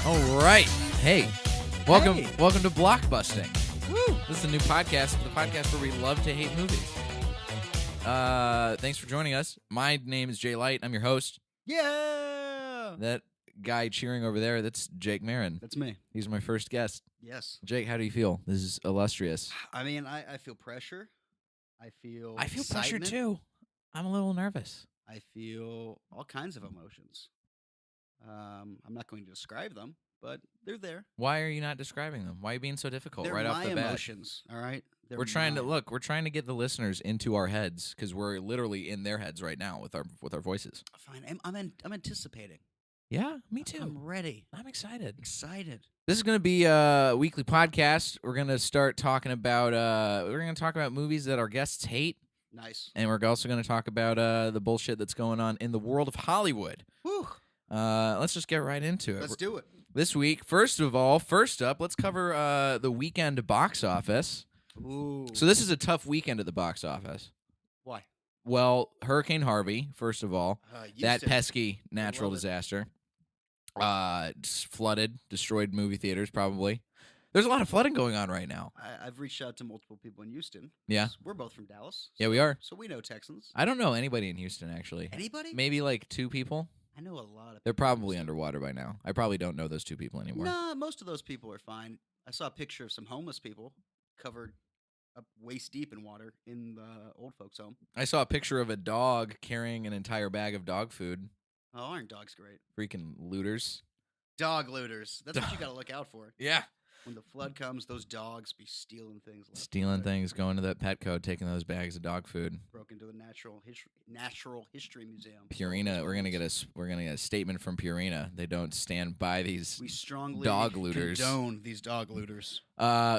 All right. Hey, welcome Hey. welcome to Blockbusting. Woo! This is a new podcast, the podcast where we love to hate movies. Thanks for joining us. My name is Jay Light. I'm your host. Yeah! That guy cheering over there, that's Jake Marin. That's me. He's my first guest. Yes. Jake, how do you feel? This is illustrious. I mean, I feel pressure. I feel pressure excitement. too. I'm a little nervous. I feel all kinds of emotions. I'm not going to describe them, but they're there. Why are you not describing them? Why are you being so difficult They're right my off the bat? emotions, all right? They're We're trying to mine. We're trying to get the listeners into our heads because we're literally in their heads right now with our voices. Fine. I'm anticipating. Yeah, me too. I'm ready. I'm excited. Excited. This is going to be a weekly podcast. We're going to start talking about movies that our guests hate, Nice. and we're also going to talk about the bullshit that's going on in the world of Hollywood. Whew. Let's just get right into it. Let's do it. This week, first up, let's cover the weekend box office. Ooh. So this is a tough weekend at the box office. Why? Well, Hurricane Harvey, first of all, that Houston. pesky natural love it. disaster, flooded, destroyed movie theaters. Probably, there's a lot of flooding going on right now. I've reached out to multiple people in Houston. Yeah. We're both from Dallas. Yeah, we are. So we know Texans. I don't know anybody in Houston actually. Anybody? Maybe like 2 people. I know a lot of They're people in probably Houston. underwater by now. I probably don't know those 2 people anymore. Nah, most of those people are fine. I saw a picture of some homeless people covered up waist deep in water in the old folks' home. I saw a picture of a dog carrying an entire bag of dog food. Oh, aren't dogs great? Freaking looters. Dog looters. That's what you got to look out for. Yeah. When the flood comes, those dogs be stealing things. left and Stealing right. things, going to that Petco, taking those bags of dog food. Broke into the Natural History Museum. Purina, we're gonna get a statement from Purina. They don't stand by these We strongly dog looters. condone these dog looters.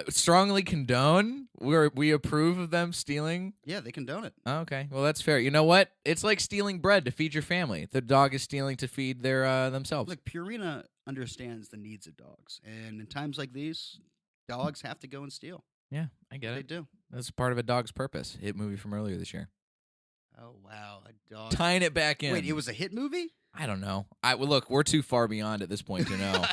Strongly condone. We approve of them stealing. Yeah, they condone it. Oh, okay, well that's fair. You know what? It's like stealing bread to feed your family. The dog is stealing to feed their themselves. Look, Purina understands the needs of dogs, and in times like these, dogs have to go and steal. Yeah, I get They it. do. That's part of A Dog's Purpose. Hit movie from earlier this year. Oh wow, a dog. Tying it back in. Wait, it was a hit movie? I don't know. Look, we're too far beyond at this point to know.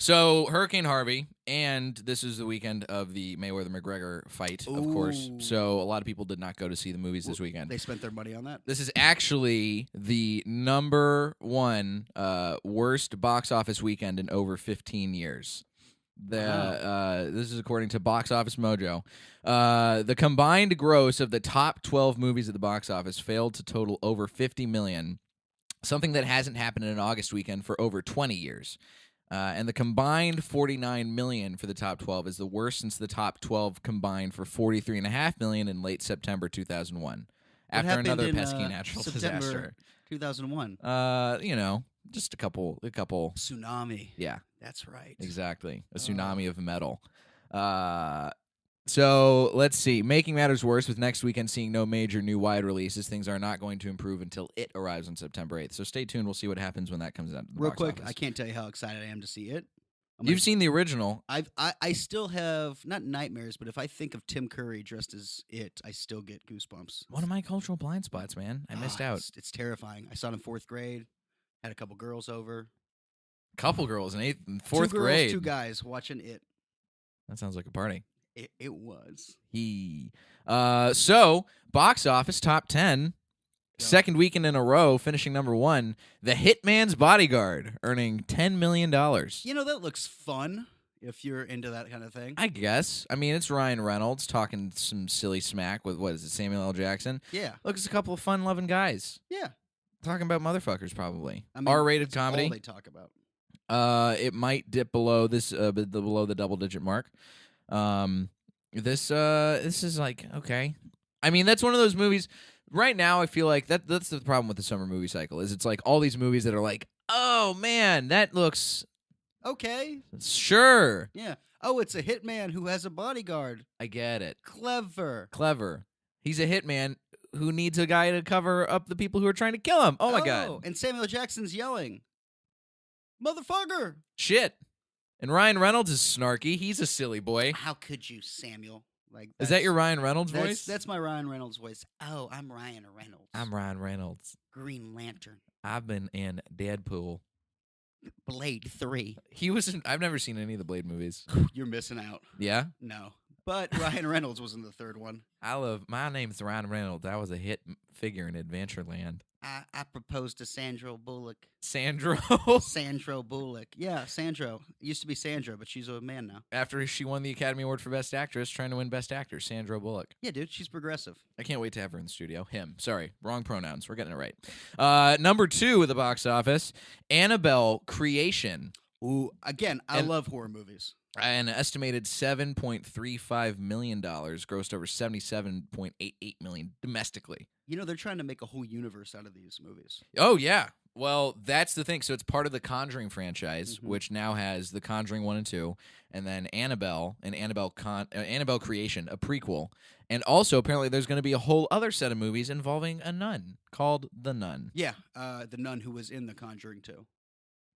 So, Hurricane Harvey, and this is the weekend of the Mayweather-McGregor fight, of course. Ooh. So, a lot of people did not go to see the movies this weekend. They spent their money on that. This is actually the number 1 worst box office weekend in over 15 years. This is according to Box Office Mojo. The combined gross of the top 12 movies at the box office failed to total over $50 million, something that hasn't happened in an August weekend for over 20 years. And the combined $49 million for the top 12 is the worst since the top 12 combined for $43.5 million in late September 2001. After happened another in, pesky natural September disaster. 2001. Just a couple. Tsunami. Yeah, That's right. exactly. A tsunami of metal. So let's see. Making matters worse, with next weekend seeing no major new wide releases, things are not going to improve until it arrives on September 8th. So stay tuned. We'll see what happens when that comes out. Real quick, I can't tell you how excited I am to see it. You've seen the original. I still have not nightmares, but if I think of Tim Curry dressed as it, I still get goosebumps. One of my cultural blind spots, man. I missed out. It's terrifying. I saw it in 4th grade. Had a couple girls over. Couple girls in 8th and 4th 2 girls, grade. 2 guys watching it. That sounds like a party. It was. So box office top 10. Go. Second weekend in a row, finishing number 1, The Hitman's Bodyguard, earning $10 million. You know, that looks fun if you're into that kind of thing. I guess. I mean, it's Ryan Reynolds talking some silly smack with, what is it, Samuel L. Jackson? Yeah. Look, it's a couple of fun-loving guys. Yeah. Talking about motherfuckers, probably. I mean, R-rated that's all comedy. they talk about. It might dip below below the double-digit mark. This is like, okay. I mean, that's one of those movies. Right now, I feel like that's the problem with the summer movie cycle. Is it's like all these movies that are like, oh man, that looks Okay. sure. Yeah. Oh, it's a hitman who has a bodyguard. I get it. Clever. He's a hitman who needs a guy to cover up the people who are trying to kill him. Oh my god. And Samuel Jackson's yelling, "Motherfucker!" Shit. And Ryan Reynolds is snarky. He's a silly boy. How could you, Samuel? Like, Is that your Ryan Reynolds voice? That's my Ryan Reynolds voice. Oh, I'm Ryan Reynolds. I'm Ryan Reynolds. Green Lantern. I've been in Deadpool. Blade 3. He was in. I've never seen any of the Blade movies. You're missing out. Yeah, No. But Ryan Reynolds was in the third one. My name's Ryan Reynolds. I was a hit figure in Adventureland. I proposed to Sandra Bullock. Sandro. Sandra Bullock. Yeah, Sandra. Used to be Sandra, but she's a man now. After she won the Academy Award for Best Actress, trying to win Best Actor, Sandra Bullock. Yeah, dude, she's progressive. I can't wait to have her in the studio. Him. Sorry, wrong pronouns. We're getting it right. Number 2 at the box office, Annabelle Creation. Ooh, again, I love horror movies. An estimated $7.35 million, grossed over $77.88 million domestically. You know, they're trying to make a whole universe out of these movies. Oh, yeah. Well, that's the thing. So it's part of the Conjuring franchise, Mhm. which now has The Conjuring 1 and 2, and then Annabelle and Annabelle Creation, a prequel. And also, apparently, there's going to be a whole other set of movies involving a nun called The Nun. Yeah, the nun who was in The Conjuring 2.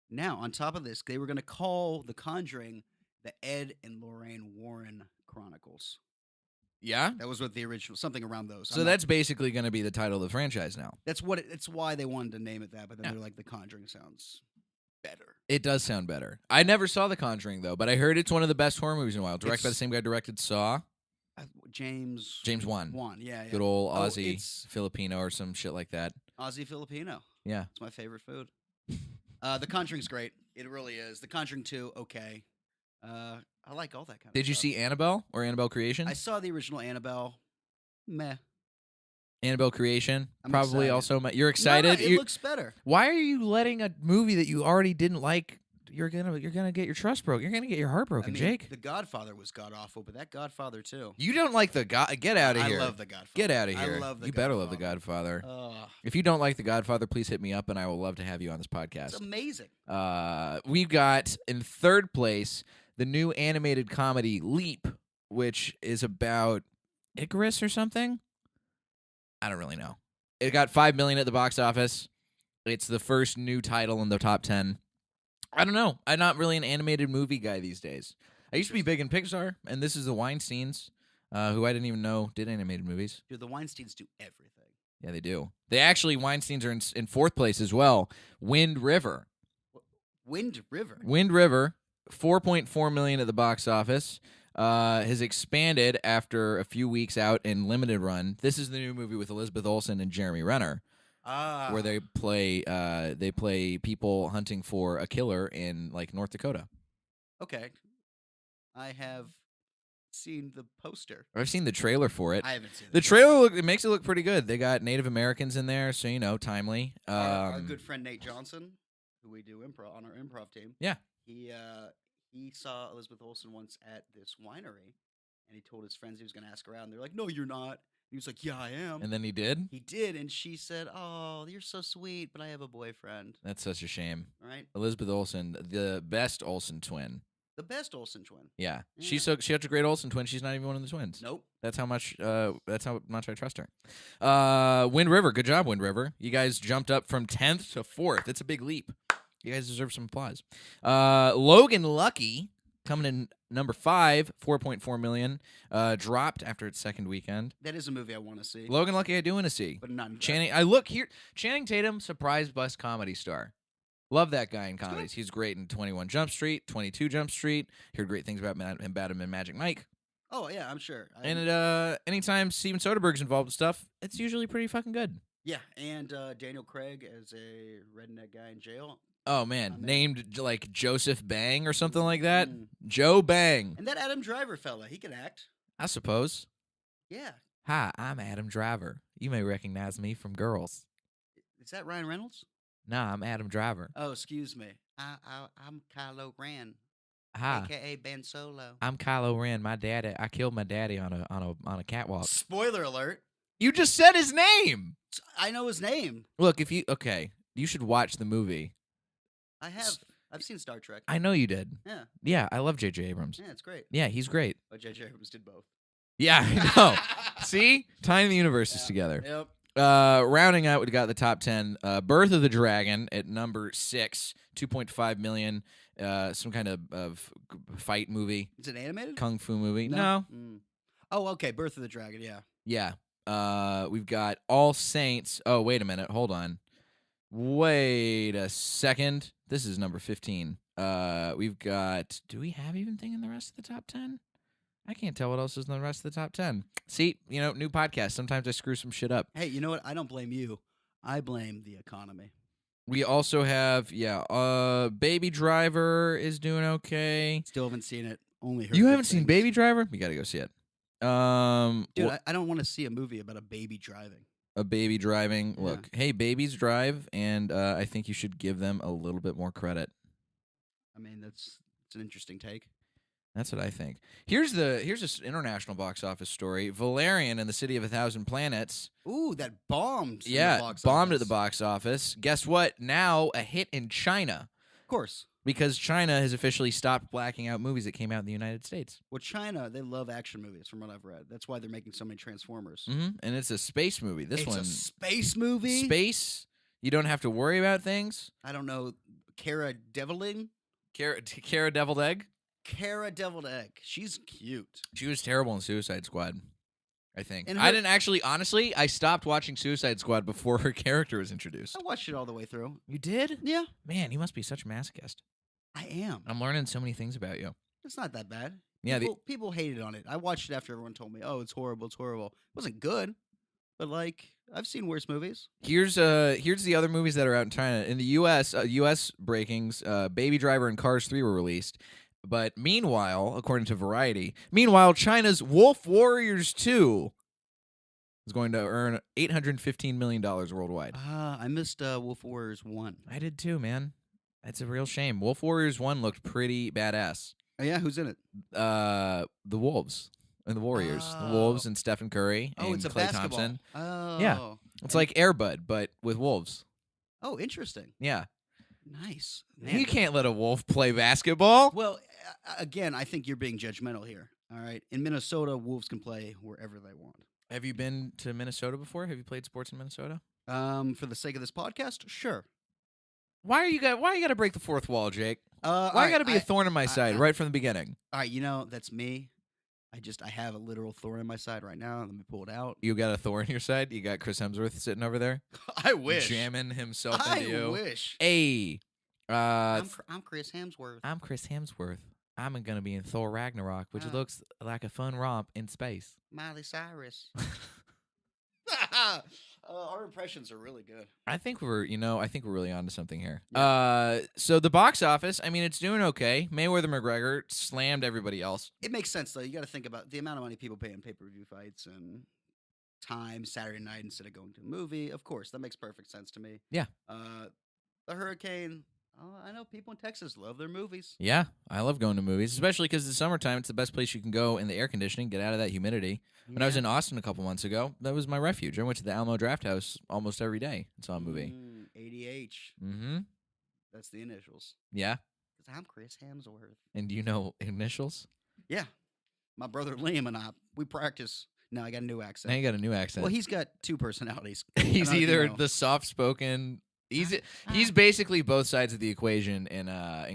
Now, on top of this, they were going to call The Conjuring the Ed and Lorraine Warren Chronicles. Yeah? That was what the original, something around those. So that's basically going to be the title of the franchise now. That's what. It's why they wanted to name it that, but then Yeah. they're like, The Conjuring sounds better. It does sound better. I never saw The Conjuring, though, but I heard it's one of the best horror movies in a while. Directed by the same guy who directed Saw. James Wan. Yeah. Good old Oh, Aussie it's Filipino or some shit like that. Aussie Filipino. Yeah. It's my favorite food. The Conjuring's great. It really is. The Conjuring 2, okay. I like all that kind of stuff. Did you see Annabelle or Annabelle Creation? I saw the original Annabelle. Meh. Annabelle Creation. I'm Probably excited. also. You're excited? No, it looks better. Why are you letting a movie that you already didn't like? You're gonna get your trust broken. You're gonna get your heart broken, Jake. The Godfather was god awful, but that Godfather too. You don't like the God? Get out of here! I love the Godfather. Get out of here! I love the You better love the Godfather. Ugh. If you don't like the Godfather, please hit me up, and I will love to have you on this It's podcast. amazing. We've got in third place the new animated comedy Leap, which is about Icarus or something. I don't really know. It got $5 million at the box office. It's the first new title in the top 10. I don't know. I'm not really an animated movie guy these days. I used to be big in Pixar, and this is the Weinsteins, who I didn't even know did animated movies. Dude, the Weinsteins do everything. Yeah, they do. Weinsteins are in fourth place as well. Wind River. Wind River. Wind River, $4.4 million at the box office. Has expanded after a few weeks out in limited run. This is the new movie with Elizabeth Olsen and Jeremy Renner, where they play people hunting for a killer in like North Dakota. Okay. I have seen the poster. I've seen the trailer for it. I haven't seen The trailer it makes it look pretty good. They got Native Americans in there, so timely. Our good friend Nate Johnson, who we do improv on our improv team. Yeah. He saw Elizabeth Olsen once at this winery, and he told his friends he was going to ask her out, and they're like, "No, you're not." He was like, "Yeah, I am." And then he did? He did, and she said, "Oh, you're so sweet, but I have a boyfriend." That's such a shame. Right? Elizabeth Olsen, the best Olsen twin. The best Olsen twin. Yeah. Yeah. She's such a great Olsen twin, she's not even one of the twins. Nope. That's how much I trust her. Wind River, good job, Wind River. You guys jumped up from 10th to 4th. It's a big leap. You guys deserve some applause. Logan Lucky coming in number 5, $4.4 million. Dropped after its second weekend. That is a movie I want to see. Logan Lucky, I do want to see. But not Channing. I look here. Channing Tatum, surprise bus comedy star. Love that guy in comedies. He's great in 21 Jump Street, 22 Jump Street. Heard great things about him in Magic Mike. Oh yeah, I'm sure. And anytime Steven Soderbergh's involved with stuff, it's usually pretty fucking good. Yeah, and Daniel Craig as a redneck guy in jail. Oh man, named like Joseph Bang or something like that. Mm. Joe Bang. And that Adam Driver fella, he can act. I suppose. Yeah. Hi, I'm Adam Driver. You may recognize me from Girls. Is that Ryan Reynolds? Nah, I'm Adam Driver. Oh, excuse me. I'm Kylo Ren, Hi, aka Ben Solo. I'm Kylo Ren. My daddy. I killed my daddy on a catwalk. Spoiler alert. You just said his name. I know his name. Look, you should watch the movie. I've seen Star Trek. I know you did. Yeah. Yeah, I love J.J. Abrams. Yeah, it's great. Yeah, he's great. But J.J. Abrams did both. Yeah, I know. See? Tying the universes together. Yep. Rounding out, we got the top 10. Birth of the Dragon at number 6, $2.5 million. Some kind of fight movie. Is it animated? Kung fu movie. No. Mm. Oh, okay. Birth of the Dragon, yeah. Yeah. We've got All Saints. Oh, wait a minute. Hold on. Wait a second. This is number 15. We've got. Do we have anything in the rest of the top 10? I can't tell what else is in the rest of the top 10. See, new podcast. Sometimes I screw some shit up. Hey, you know what? I don't blame you. I blame the economy. We also have, Baby Driver is doing okay. Still haven't seen it. Only heard. You good haven't seen things. Baby Driver? You got to go see it. Dude, I don't want to see a movie about a baby driving. A baby driving. Yeah. Look, hey, babies drive, and I think you should give them a little bit more credit. I mean, it's an interesting take. That's what I think. Here's this international box office story. Valerian and the City of a Thousand Planets. Ooh, that bombed. Yeah, in the box bombed office. at the box office. Guess what? Now a hit in China. Of course. Because China has officially stopped blacking out movies that came out in the United States. Well, China, they love action movies, from what I've read. That's why they're making so many Transformers. Mm-hmm. And it's a space movie. It's a space movie? Space. You don't have to worry about things. I don't know. Cara Deviling? Cara Deviled Egg? Cara Deviled Egg. She's cute. She was terrible in Suicide Squad, I think. And I didn't actually, honestly, I stopped watching Suicide Squad before her character was introduced. I watched it all the way through. You did? Yeah. Man, you must be such a masochist. I am. I'm learning so many things about you. It's not that bad. Yeah, people hated on it. I watched it after everyone told me, "Oh, it's horrible. It's horrible." It wasn't good, but I've seen worse movies. Here's the other movies that are out in China. In the U.S., U.S. breakings, Baby Driver and Cars 3 were released. But meanwhile, according to Variety, China's Wolf Warriors 2 is going to earn $815 million worldwide. I missed Wolf Warriors 1. I did too, man. That's a real shame. Wolf Warriors 1 looked pretty badass. Oh, yeah? Who's in it? The Wolves and the Warriors. The Wolves and Stephen Curry and it's a Klay basketball. Thompson. Oh. Yeah. It's like Air Bud, but with wolves. Oh, interesting. Yeah. Nice. Man. You can't let a wolf play basketball. Well, again, I think you're being judgmental here. All right. In Minnesota, wolves can play wherever they want. Have you been to Minnesota before? Have you played sports in Minnesota? For the sake of this podcast, sure. Why you got to break the fourth wall, Jake? Why you got to be a thorn in my side right from the beginning? All right, that's me. I have a literal thorn in my side right now. Let me pull it out. You got a thorn in your side? You got Chris Hemsworth sitting over there? I wish. Jamming himself into you. I wish. Hey. I'm Chris Hemsworth. I'm Chris Hemsworth. I'm going to be in Thor Ragnarok, which looks like a fun romp in space. Miley Cyrus. Our impressions are really good. I think we're really onto something here. Yeah. So the box office, it's doing okay. Mayweather McGregor slammed everybody else. It makes sense though. You got to think about the amount of money people pay in pay-per-view fights and time Saturday night instead of going to a movie. Of course, that makes perfect sense to me. Yeah. The Hurricane. I know people in Texas love their movies. Yeah, I love going to movies, especially because it's summertime. It's the best place you can go in the air conditioning, get out of that humidity. When I was in Austin a couple months ago, that was my refuge. I went to the Alamo Drafthouse almost every day and saw a movie. ADH. Mm-hmm. That's the initials. Yeah. Because I'm Chris Hemsworth. And do you know initials? Yeah. My brother Liam and I, we practice. Now I got a new accent. Now you got a new accent. Well, he's got two personalities. He's either the soft-spoken... He's basically both sides of the equation in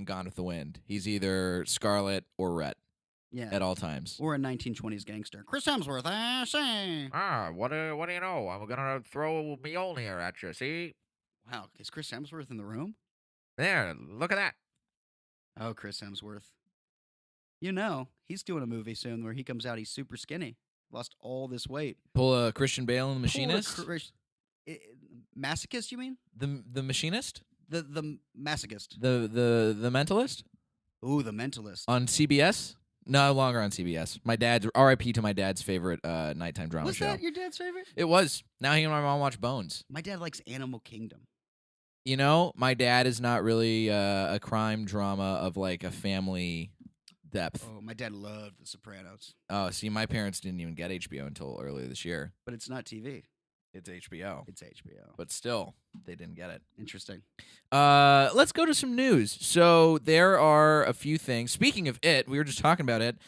Gone with the Wind. He's either Scarlet or Rhett. Yeah. At all times. Or a 1920s gangster. Chris Hemsworth, I say. What do you know? I'm gonna throw Mjolnir at you, see? Wow, is Chris Hemsworth in the room? There, look at that. Oh, Chris Hemsworth. He's doing a movie soon where he comes out, he's super skinny. Lost all this weight. Pull a Christian Bale in The Machinist? Masochist, you mean? The Machinist? The masochist. The Mentalist? Ooh, The Mentalist. On CBS? No longer on CBS. My dad's R.I.P. to my dad's favorite nighttime drama show. Was that your dad's favorite? It was. Now he and my mom watch Bones. My dad likes Animal Kingdom. My dad is not really a crime drama of like a family depth. Oh, my dad loved The Sopranos. Oh, see, my parents didn't even get HBO until earlier this year. But it's not TV. It's HBO. It's HBO. But still, they didn't get it. Interesting. Let's go to some news. So there are a few things. Speaking of it, we were just talking about it.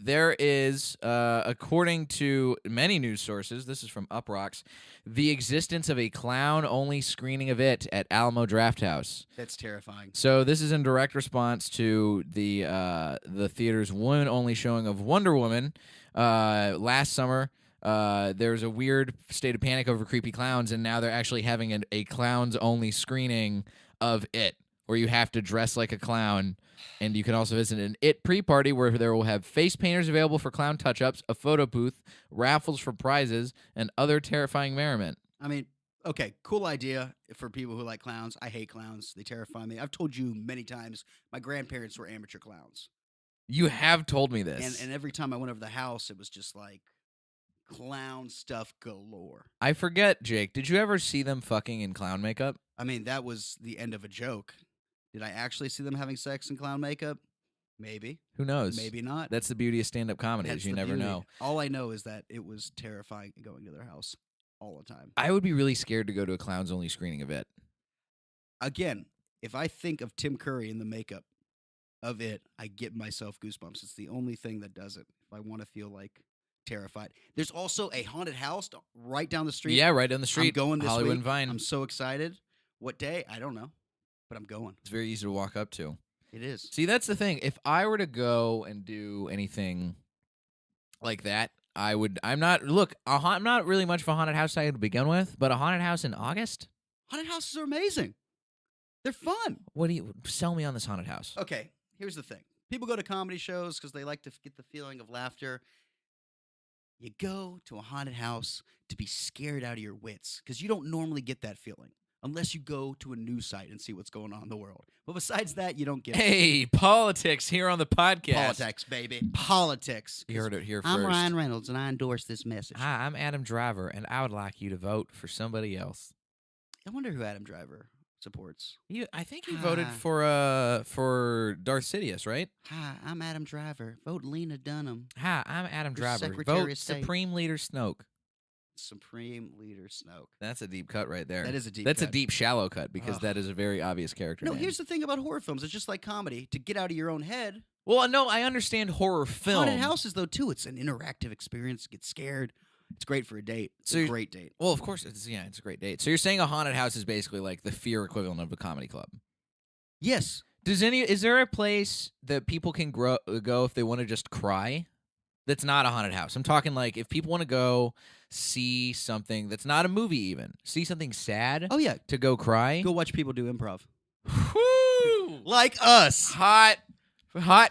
There is, according to many news sources, this is from Uprocks, the existence of a clown-only screening of it at Alamo Drafthouse. That's terrifying. So this is in direct response to the theater's women-only showing of Wonder Woman last summer. There's a weird state of panic over creepy clowns, and now they're actually having a clowns-only screening of it, where you have to dress like a clown, and you can also visit an It pre-party where there will have face painters available for clown touch-ups, a photo booth, raffles for prizes, and other terrifying merriment. I mean, okay, cool idea for people who like clowns. I hate clowns. They terrify me. I've told you many times my grandparents were amateur clowns. You have told me this. And every time I went over the house, it was just like clown stuff galore. I forget, Jake. Did you ever see them fucking in clown makeup? I mean, that was the end of a joke. Did I actually see them having sex in clown makeup? Maybe. Who knows? Maybe not. That's the beauty of stand-up comedy, That's is you the never beauty. know. All I know is that it was terrifying going to their house all the time. I would be really scared to go to a clowns-only screening of it. Again, if I think of Tim Curry in the makeup of it, I get myself goosebumps. It's the only thing that does it. If I want to feel like terrified. There's also a haunted house right down the street. Yeah, right down the street. I'm going this Hollywood week. and Vine. I'm so excited. What day? I don't know, but I'm going. It's very easy to walk up to. It is. See, that's the thing. If I were to go and do anything like that, I would. I'm not. Look, I'm not really much of a haunted house guy to begin with, but a haunted house in August. Haunted houses are amazing. They're fun. What do you sell me on this haunted house? Okay, here's the thing. People go to comedy shows because they like to get the feeling of laughter. You go to a haunted house to be scared out of your wits because you don't normally get that feeling unless you go to a news site and see what's going on in the world. But besides that, you don't get it. Hey, politics here on the podcast. Politics, baby. Politics. You heard it here I'm first. Ryan Reynolds, and I endorse this message. Hi, I'm Adam Driver, and I would like you to vote for somebody else. I wonder who Adam Driver supports. I think he voted for Darth Sidious, right? Hi, I'm Adam Driver. Vote Lena Dunham. Hi, I'm Adam For Driver. Secretary Vote of State. Supreme Leader Snoke. Supreme Leader Snoke. That's a deep cut right there. That is a deep That's cut. a deep, shallow cut because Ugh. that is a very obvious character No, name. here's the thing about horror films. It's just like comedy. To get out of your own head. Well, no, I understand horror film. Haunted houses, though, too. It's an interactive experience. Get scared. It's great for a date. It's So a you're- great date. Well, of course, it's a great date. So you're saying a haunted house is basically like the fear equivalent of a comedy club. Yes. Is there a place that people can go if they want to just cry? That's not a haunted house. I'm talking like if people want to go see something that's not a movie, even see something sad. Oh, yeah. To go cry. Go watch people do improv. Woo! Like us. Hot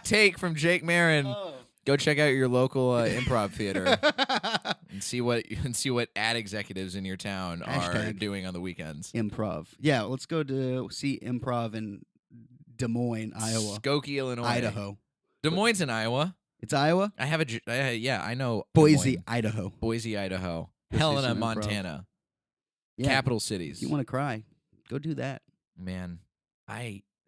take from Jake Marin. Oh. Go check out your local improv theater and see what ad executives in your town are Hashtag doing on the weekends. Improv. Yeah, let's go to see improv in Des Moines, Iowa. Skokie, Illinois. Idaho. Des Moines in Iowa. It's Iowa? I have I know. Des Boise, Moines. Idaho. Boise, Idaho. Go see Helena, some improv. Montana. Yeah. Capital cities. If you want to cry, go do that. Man,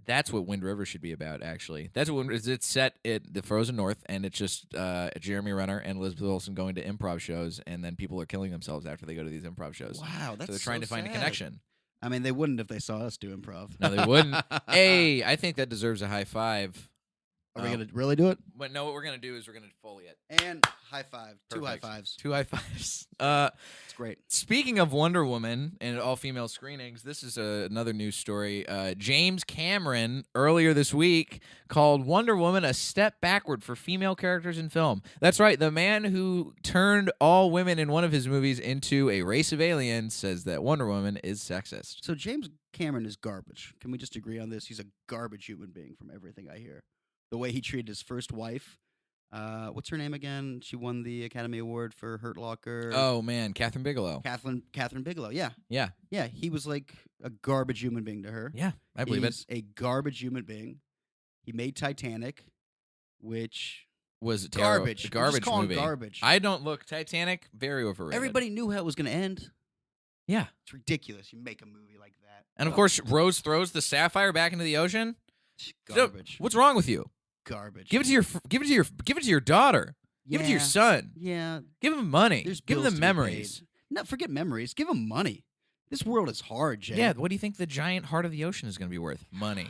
that's what Wind River should be about, actually. That's what it's set at the frozen north, and it's just Jeremy Renner and Elizabeth Olsen going to improv shows, and then people are killing themselves after they go to these improv shows. Wow, that's So they're trying to find a sad. connection. I mean, they wouldn't if they saw us do improv. No, they wouldn't. Hey, I think that deserves a high five. Are we going to really do it? But no, what we're going to do is we're going to Foley it. And high five. Two high Perfect. fives. 2 high fives. It's great. Speaking of Wonder Woman and all-female screenings, this is another news story. James Cameron, earlier this week, called Wonder Woman a step backward for female characters in film. That's right. The man who turned all women in one of his movies into a race of aliens says that Wonder Woman is sexist. So James Cameron is garbage. Can we just agree on this? He's a garbage human being from everything I hear. The way he treated his first wife. What's her name again? She won the Academy Award for Hurt Locker. Oh, man. Catherine Bigelow. Catherine Bigelow. Yeah. Yeah. Yeah. He was like a garbage human being to her. Yeah, I believe He's a garbage human being. He made Titanic, which was garbage. A garbage Just call him movie. garbage. I don't look Titanic, very overrated. Everybody knew how it was going to end. Yeah. It's ridiculous. You make a movie like that. And of course, Rose throws the sapphire back into the ocean. Garbage. What's wrong with you? Garbage. Give it to your daughter. Give it to your son. Yeah. Give him money. There's Give him bills the to be memories. paid. No, forget memories. Give him money. This world is hard, Jay. Yeah, what do you think the giant heart of the ocean is going to be worth? Money.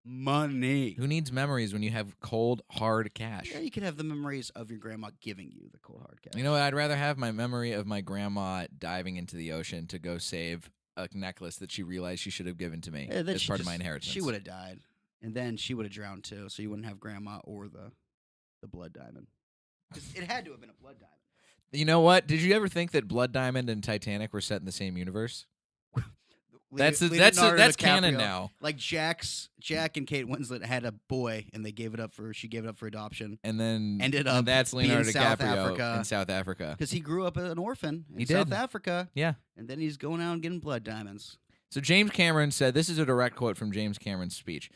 Money. Who needs memories when you have cold, hard cash? Yeah, you could have the memories of your grandma giving you the cold hard cash. You know what? I'd rather have my memory of my grandma diving into the ocean to go save a necklace that she realized she should have given to me Yeah, then as she part of just- my inheritance. She would have died, and then she would have drowned too. So you wouldn't have grandma or the blood diamond. 'Cause it had to have been a blood diamond. You know what? Did you ever think that Blood Diamond and Titanic were set in the same universe? That's Leonardo that's canon DiCaprio. now. Like Jack and Kate Winslet had a boy, and she gave it up for adoption. And then Ended up that's being Leonardo South DiCaprio Africa. in South Africa. Because he grew up an orphan in He South did. Africa. Yeah. And then he's going out and getting blood diamonds. So James Cameron said, this is a direct quote from James Cameron's speech.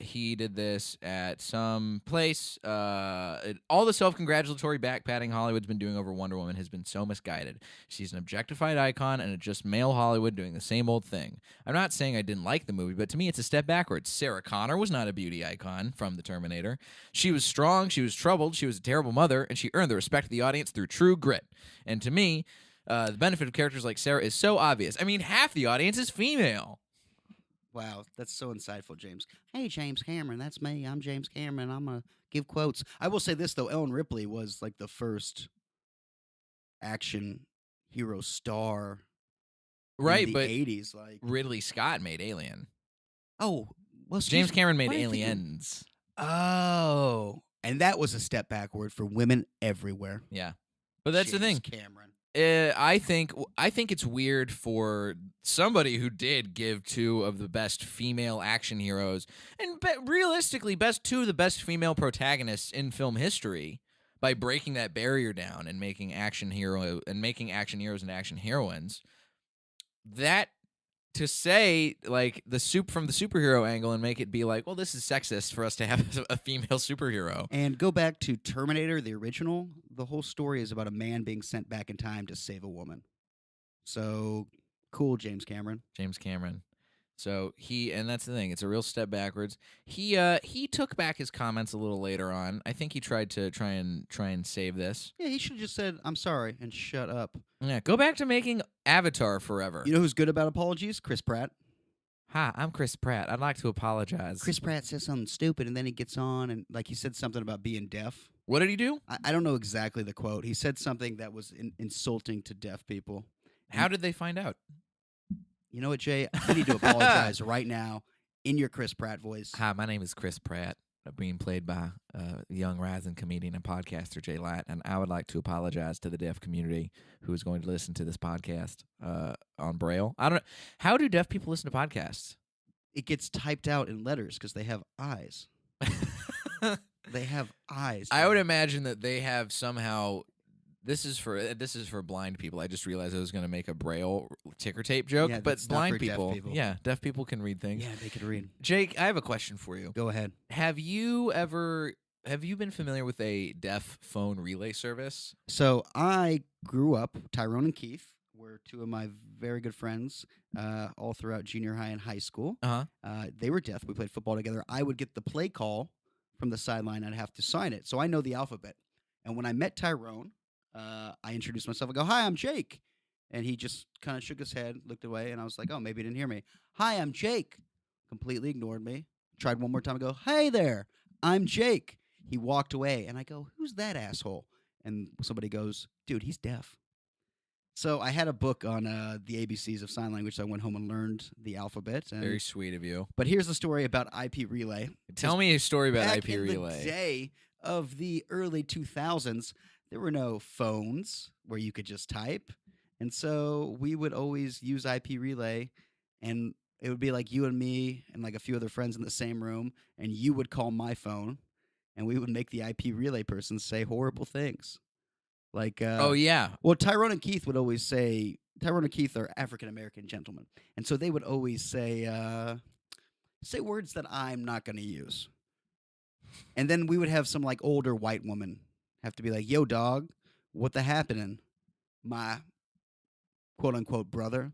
He did this at some place. All the self-congratulatory back-patting Hollywood's been doing over Wonder Woman has been so misguided. She's an objectified icon, and it's just male Hollywood doing the same old thing. I'm not saying I didn't like the movie, but to me it's a step backwards. Sarah Connor was not a beauty icon from The Terminator. She was strong, she was troubled, she was a terrible mother, and she earned the respect of the audience through true grit. And to me, the benefit of characters like Sarah is so obvious. I mean, half the audience is female. Wow, that's so insightful, James. Hey, James Cameron, that's me. I'm James Cameron. I'm going to give quotes. I will say this, though. Ellen Ripley was like the first action hero star Right, in the but 80s. Like, Ridley Scott made Alien. oh, well, James Cameron made why are you thinking- Aliens. Oh, and that was a step backward for women everywhere. Yeah. But that's the thing. James Cameron. I think it's weird for somebody who did give two of the best female action heroes and realistically two of the best female protagonists in film history by breaking that barrier down and making action heroes and action heroines. That to say like from the superhero angle and make it be like, well, this is sexist for us to have a female superhero. And go back to Terminator, the original. The whole story is about a man being sent back in time to save a woman. So cool, James Cameron. James Cameron. So and that's the thing. It's a real step backwards. He took back his comments a little later on. I think he tried to try and save this. Yeah, he should have just said, "I'm sorry," and shut up. Yeah, go back to making Avatar forever. You know who's good about apologies? Chris Pratt. Hi, I'm Chris Pratt. I'd like to apologize. Chris Pratt says something stupid, and then he gets on, and like he said something about being deaf. What did he do? I don't know exactly the quote. He said something that was insulting to deaf people. How did they find out? You know what, Jay? I need to apologize right now in your Chris Pratt voice. Hi, my name is Chris Pratt, being played by young rising comedian and podcaster Jay Light, and I would like to apologize to the deaf community who is going to listen to this podcast on Braille. I don't know. How do deaf people listen to podcasts? It gets typed out in letters because they have eyes. They have eyes. I would imagine that they have somehow. This is for blind people. I just realized I was going to make a Braille ticker tape joke, Yeah, but that's not blind for deaf people, people. yeah, deaf people can read things. Yeah, they could read. Jake, I have a question for you. Go ahead. Have you been familiar with a deaf phone relay service? So I grew up. Tyrone and Keith were two of my very good friends all throughout junior high and high school. They were deaf. We played football together. I would get the play call from the sideline. I'd have to sign it. So I know the alphabet. And when I met Tyrone, I introduced myself. I go, "Hi, I'm Jake." And he just kind of shook his head, looked away, and I was like, "Oh, maybe he didn't hear me." "Hi, I'm Jake." Completely ignored me. Tried one more time. I go, "Hey there, I'm Jake." He walked away, and I go, "Who's that asshole?" And somebody goes, "Dude, he's deaf." So I had a book on the ABCs of sign language, so I went home and learned the alphabet. And, Very sweet of you. but here's the story about IP relay. Tell me a story about Back IP in relay. the day of the early 2000s, there were no phones where you could just type. And so we would always use IP relay, and it would be like you and me and like a few other friends in the same room, and you would call my phone, and we would make the IP relay person say horrible things. Like, Oh yeah. well, Tyrone and Keith would always say, Tyrone and Keith are African-American gentlemen. And so they would always say words that I'm not going to use. And then we would have some like older white woman have to be like, "Yo, dog, what the happening? My quote-unquote brother."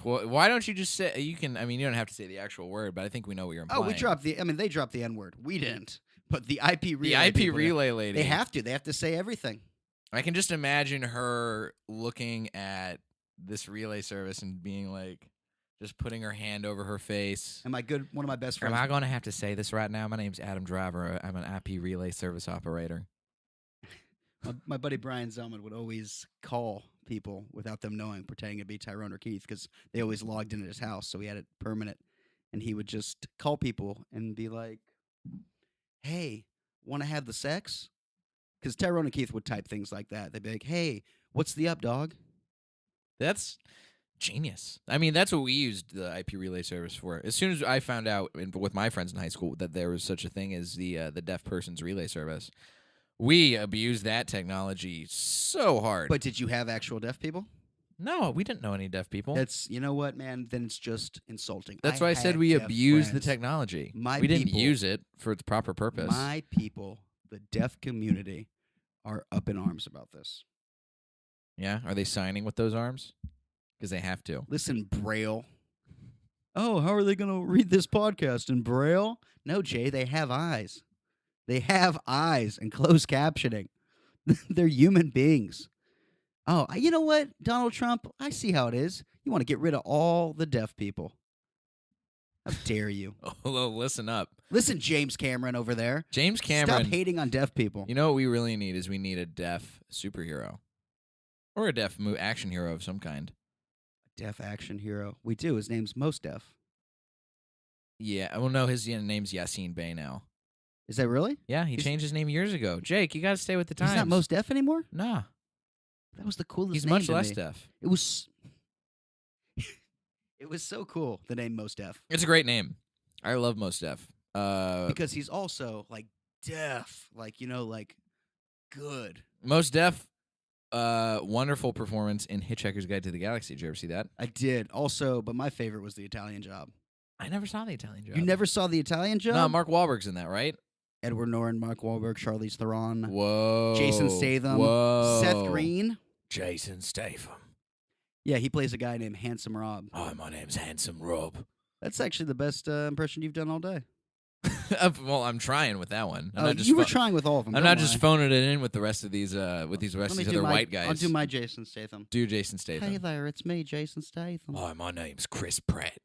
Why don't you just say you can? I mean, you don't have to say the actual word, but I think we know what you're implying. Oh, they dropped the N-word. We didn't. But the IP relay. The IP people, relay lady. They have to. They have to say everything. I can just imagine her looking at this relay service and being like, just putting her hand over her face. And one of my best Am friends. I going to have to say this right now? My name's Adam Driver. I'm an IP relay service operator. My buddy Brian Zellman would always call people without them knowing, pretending to be Tyrone or Keith, because they always logged in at his house, so he had it permanent. And he would just call people and be like, "Hey, want to have the sex?" Because Tyrone and Keith would type things like that. They'd be like, "Hey, what's the up, dog?" That's Genius. I mean, that's what we used the IP relay service for. As soon as I found out with my friends in high school that there was such a thing as the deaf person's relay service, we abused that technology so hard. But did you have actual deaf people? No, we didn't know any deaf people. That's, you know what, man? Then it's just insulting. That's why I said had we deaf abused the friends. technology. My We didn't people- use it for its proper purpose. My people, the deaf community, are up in arms about this. Yeah? Are they signing with those arms? Because they have to. Listen, Braille. Oh, how are they going to read this podcast in Braille? No, Jay, they have eyes. They have eyes and closed captioning. They're human beings. Oh, you know what, Donald Trump? I see how it is. You want to get rid of all the deaf people. How dare you? Oh, well, listen up. Listen, James Cameron over there. James Cameron. Stop hating on deaf people. You know what we really need is we need a deaf superhero. Or a deaf action hero of some kind. Deaf action hero. We do. His name's Most Deaf. Yeah. Well, no, his name's Yassine Bey now. Is that really? Yeah, he changed his name years ago. Jake, you got to stay with the times. He's not Most Deaf anymore? Nah. That was the coolest He's name much to less me. deaf. It was it was so cool, the name Most Deaf. It's a great name. I love Most Deaf. Because he's also like deaf, like, you know, like good. Most Deaf, wonderful performance in Hitchhiker's Guide to the Galaxy. Did you ever see that? I did. Also, but my favorite was The Italian Job. I never saw the Italian Job. You never saw The Italian Job? No, Mark Wahlberg's in that, right? Edward Norton, Mark Wahlberg, Charlize Theron, Whoa. Jason Statham, Whoa. Seth Green. Jason Statham. Yeah, he plays a guy named Handsome Rob. Oh, my name's Handsome Rob. That's actually the best impression you've done all day. Well, I'm trying with that one. You were trying with all of them. I'm don't not just lie. phoning it in with the rest of these Let me other white guys. I'll do my Jason Statham. Do Jason Statham. Hey there, it's me, Jason Statham. Hi, my name's Chris Pratt.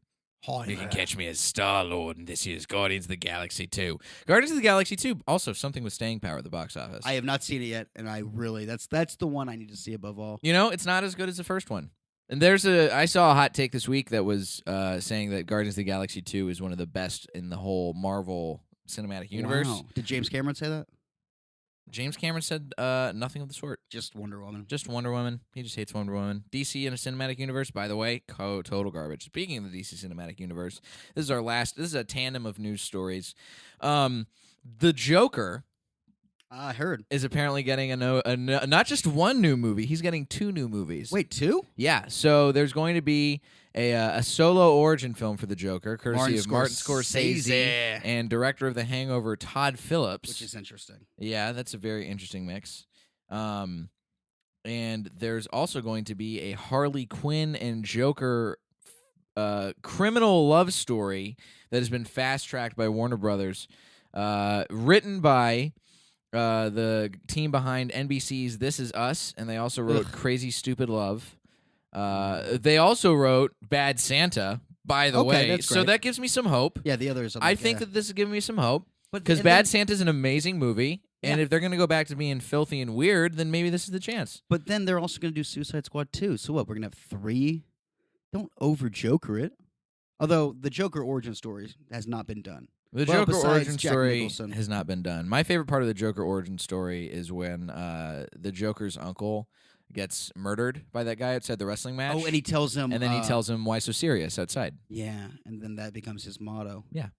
Hi You can there. catch me as Star-Lord in this year's Guardians of the Galaxy 2. Guardians of the Galaxy 2, also something with staying power at the box office. I have not seen it yet, and I really that's the one I need to see above all. You know, it's not as good as the first one. And I saw a hot take this week that was saying that Guardians of the Galaxy 2 is one of the best in the whole Marvel cinematic universe. Wow. Did James Cameron say that? James Cameron said nothing of the sort. Just Wonder Woman. Just Wonder Woman. He just hates Wonder Woman. DC in a cinematic universe, by the way, total garbage. Speaking of the DC cinematic universe, this is a tandem of news stories. The Joker I heard. is apparently getting not just one new movie, he's getting 2 new movies. Wait, 2? Yeah, so there's going to be a solo origin film for the Joker, courtesy of Martin Scorsese and director of The Hangover, Todd Phillips. Which is interesting. Yeah, that's a very interesting mix. And there's also going to be a Harley Quinn and Joker criminal love story that has been fast-tracked by Warner Brothers, written by the team behind NBC's This Is Us, and they also wrote Crazy Stupid Love. They also wrote Bad Santa, by the way. that's So great. that gives me some hope. Yeah, the others. I think that this is giving me some hope. But Because and Bad then- Santa's an amazing movie, and Yeah. if they're going to go back to being filthy and weird, then maybe this is the chance. But then they're also going to do Suicide Squad 2. So what? We're going to have 3? Don't over Joker it. Although the Joker origin story has not been done. The Well, Joker besides origin Jack story Nicholson. has not been done. My favorite part of the Joker origin story is when the Joker's uncle gets murdered by that guy outside the wrestling match. Oh, and he tells him. and then he tells him why so serious outside. Yeah, and then that becomes his motto. Yeah.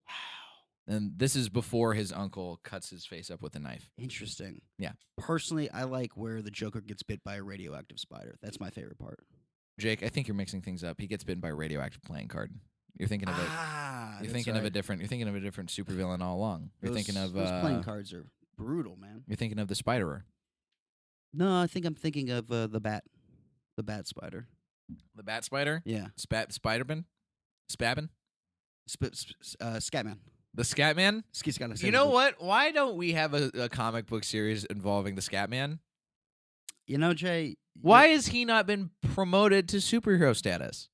Wow. And this is before his uncle cuts his face up with a knife. Interesting. Yeah. Personally, I like where the Joker gets bit by a radioactive spider. That's my favorite part. Jake, I think you're mixing things up. He gets bitten by a radioactive playing card. You're thinking of it. You're thinking of a different. You're thinking of a different supervillain all along. You're thinking of those playing cards are brutal, man. You're thinking of the Spiderer. No, I think I'm thinking of the bat spider. The Bat Spider? Yeah, Spiderman? Spabbin? Scatman. The Scatman? You know what? Why don't we have a comic book series involving the Scatman? You know, Jay. Why has he not been promoted to superhero status?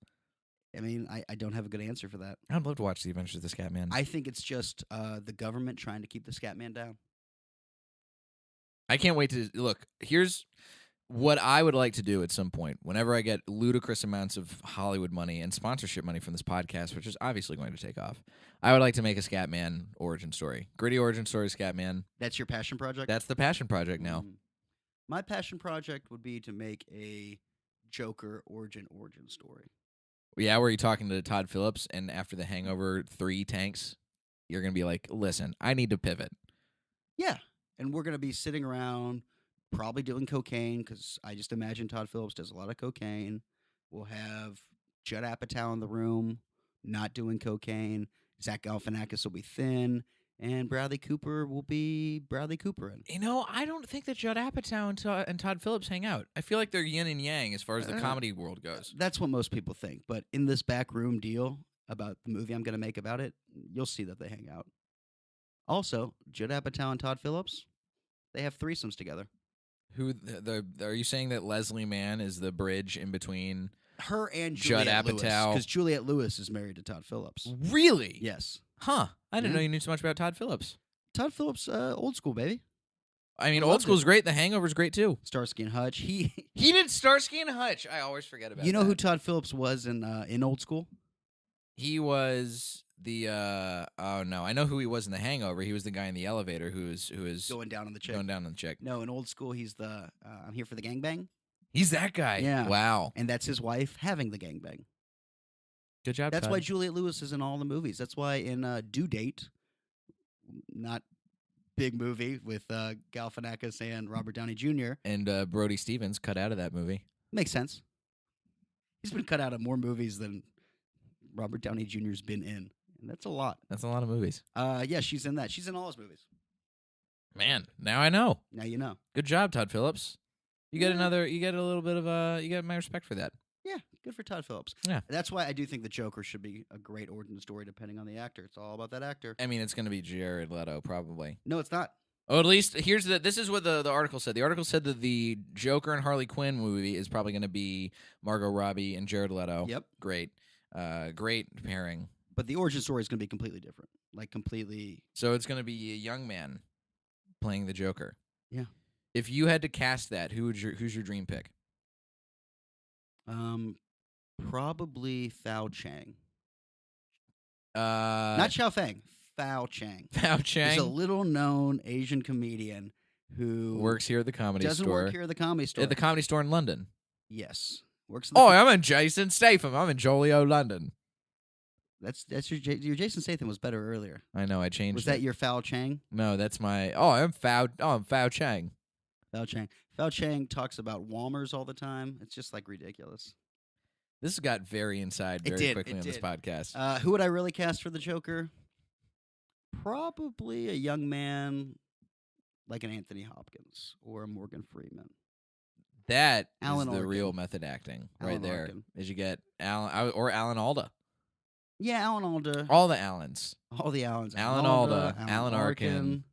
I mean, I don't have a good answer for that. I'd love to watch the Adventures of the Scatman. I think it's just the government trying to keep the Scatman down. I can't wait to look. Here's what I would like to do at some point. Whenever I get ludicrous amounts of Hollywood money and sponsorship money from this podcast, which is obviously going to take off, I would like to make a Scatman origin story. Gritty origin story, Scatman. That's your passion project? That's the passion project now. My passion project would be to make a Joker origin story. Yeah, where you're talking to Todd Phillips, and after The Hangover 3 tanks, you're going to be like, listen, I need to pivot. Yeah. And we're going to be sitting around probably doing cocaine because I just imagine Todd Phillips does a lot of cocaine. We'll have Judd Apatow in the room not doing cocaine. Zach Galifianakis will be thin. And Bradley Cooper will be Bradley Cooper in. You know, I don't think that Judd Apatow and Todd Phillips hang out. I feel like they're yin and yang as far as the comedy world goes. That's what most people think. But in this backroom deal about the movie I'm going to make about it, you'll see that they hang out. Also, Judd Apatow and Todd Phillips, they have threesomes together. Are you saying that Leslie Mann is the bridge in between her and Judd Juliette Apatow? Because Juliette Lewis is married to Todd Phillips. Really? Yes. Huh. I didn't know you knew so much about Todd Phillips. Todd Phillips, old school, baby. I mean, old school's great. The Hangover's great, too. Starsky and Hutch. He did Starsky and Hutch. I always forget about that. You know who Todd Phillips was in Old School? He was the, oh, no. I know who he was in The Hangover. He was the guy in the elevator who is Going down on the chick. Going down on the chick. No, in Old School, he's the, I'm here for the gangbang. He's that guy. Yeah. Wow. And that's his wife having the gangbang. Good job, That's Todd. why Juliette Lewis is in all the movies. That's why in Due Date, not big movie with Galifianakis and Robert Downey Jr. And Brody Stevens cut out of that movie. Makes sense. He's been cut out of more movies than Robert Downey Jr.'s been in. And that's a lot. That's a lot of movies. Yeah, she's in that. She's in all his movies. Man, now I know. Now you know. Good job, Todd Phillips. You get a little bit of you get my respect for that. Yeah, good for Todd Phillips. Yeah. That's why I do think the Joker should be a great origin story depending on the actor. It's all about that actor. I mean, it's going to be Jared Leto, probably. No, it's not. Oh, at least this is what the article said. The article said that the Joker and Harley Quinn movie is probably going to be Margot Robbie and Jared Leto. Yep. Great. Great pairing. But the origin story is going to be completely different. Like completely. So it's going to be a young man playing the Joker. Yeah. If you had to cast that, who's your dream pick? Probably Fao Chang. Not Xiao Fang. Fao Chang. Fao Chang. He's a little-known Asian comedian who works here at the Comedy Store. Doesn't work here at the Comedy Store. At the Comedy Store in London. Yes. Works. I'm in Jason Statham. I'm in Jolio, London. That's your Jason Statham was better earlier. I know. I changed. Was that your Fao Chang? No, that's my. I'm Fao Chang. Fao Chang. Fao Chang talks about Walmers all the time. It's just like ridiculous. This got very inside very quickly on this podcast. Who would I really cast for the Joker? Probably a young man like an Anthony Hopkins or a Morgan Freeman. That Alan is the Arkin. real method acting Alan right there. Arkin. Is you get Alan or Alan Alda. Yeah, Alan Alda. All the Allens. All the Allens. Alan Alda, Alan Arkin.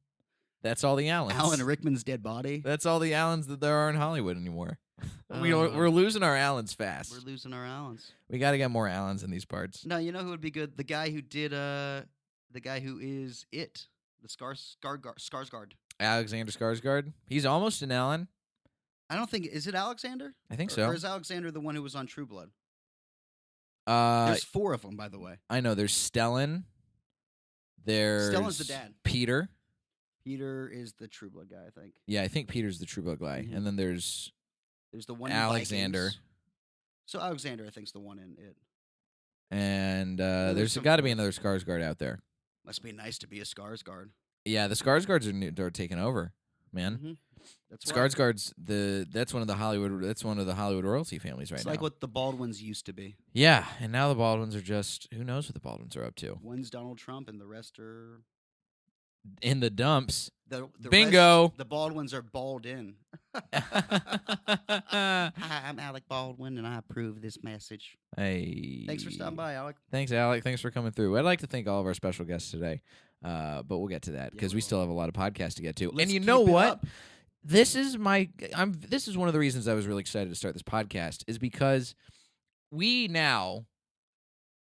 That's all the Allens. Alan Rickman's dead body. That's all the Allens that there are in Hollywood anymore. We're losing our Allens fast. We're losing our Allens. We got to get more Allens in these parts. No, you know who would be good? The guy who did the guy who is it, the Skarsgård. Alexander Skarsgård. He's almost an Allen. I don't think is it Alexander? I think so. Or is Alexander the one who was on True Blood? There's 4 of them, by the way. I know. There's Stellan. There's Stellan's the dad. Peter. Peter is the True Blood guy, I think. Yeah, I think Peter's the True Blood guy. Mhm. And then there's the one in Alexander. Vikings. So Alexander, I think, is the one in it. And there's there's some got to be fourth. another Skarsgård out there. Must be nice to be a Skarsgård. Yeah, the Skarsgårds are taking over, man. Mm-hmm. That's why. Skarsgård's that's one of the Hollywood royalty families right It's now. like what the Baldwins used to be. Yeah, and now the Baldwins are just who knows what the Baldwins are up to. One's Donald Trump, and the rest are In the dumps. the Bingo. Rest, the Baldwins are balled in. Hi, I'm Alec Baldwin, and I approve this message. Hey. Thanks for stopping by, Alec. Thanks, Alec. Thanks for coming through. I'd like to thank all of our special guests today, but we'll get to that because we we will. still have a lot of podcasts to get to. Let's and you keep know it what? up. This is this is one of the reasons I was really excited to start this podcast is because we now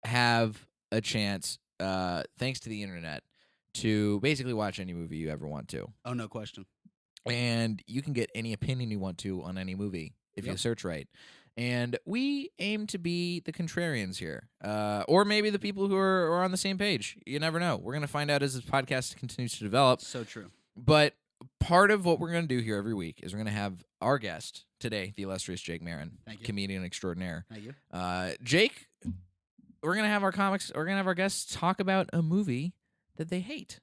have a chance, thanks to the internet, to basically watch any movie you ever want to. Oh, no question. And you can get any opinion you want to on any movie if you Yep. search right. And we aim to be the contrarians here, or maybe the people who are on the same page. You never know. We're going to find out as this podcast continues to develop. So true. But part of what we're going to do here every week is we're going to have our guest today, the illustrious Jake Marin, Thank you. comedian extraordinaire. Thank you. Jake, we're going to have our guests talk about a movie that they hate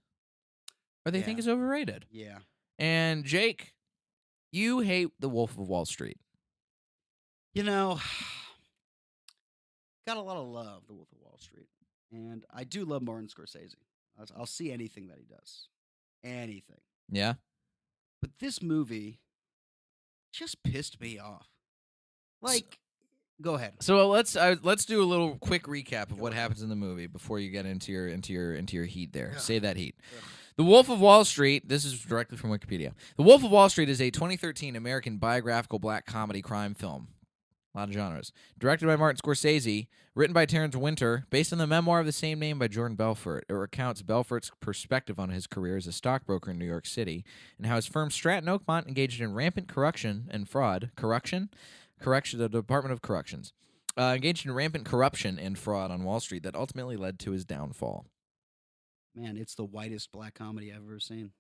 or they think is overrated. Yeah. And Jake, you hate The Wolf of Wall Street. You know, got a lot of love, The Wolf of Wall Street. And I do love Martin Scorsese. I'll see anything that he does. Anything. Yeah? But this movie just pissed me off. Like, go ahead. So let's do a little quick recap of what happens in the movie before you get into your heat there. Ugh. Say that heat. Ugh. The Wolf of Wall Street, this is directly from Wikipedia. The Wolf of Wall Street is a 2013 American biographical black comedy crime film. A lot of genres. Directed by Martin Scorsese, written by Terrence Winter, based on the memoir of the same name by Jordan Belfort. It recounts Belfort's perspective on his career as a stockbroker in New York City and how his firm Stratton Oakmont engaged in rampant corruption and fraud. Correction, the Department of Corrections. Engaged in rampant corruption and fraud on Wall Street that ultimately led to his downfall. Man, it's the whitest black comedy I've ever seen.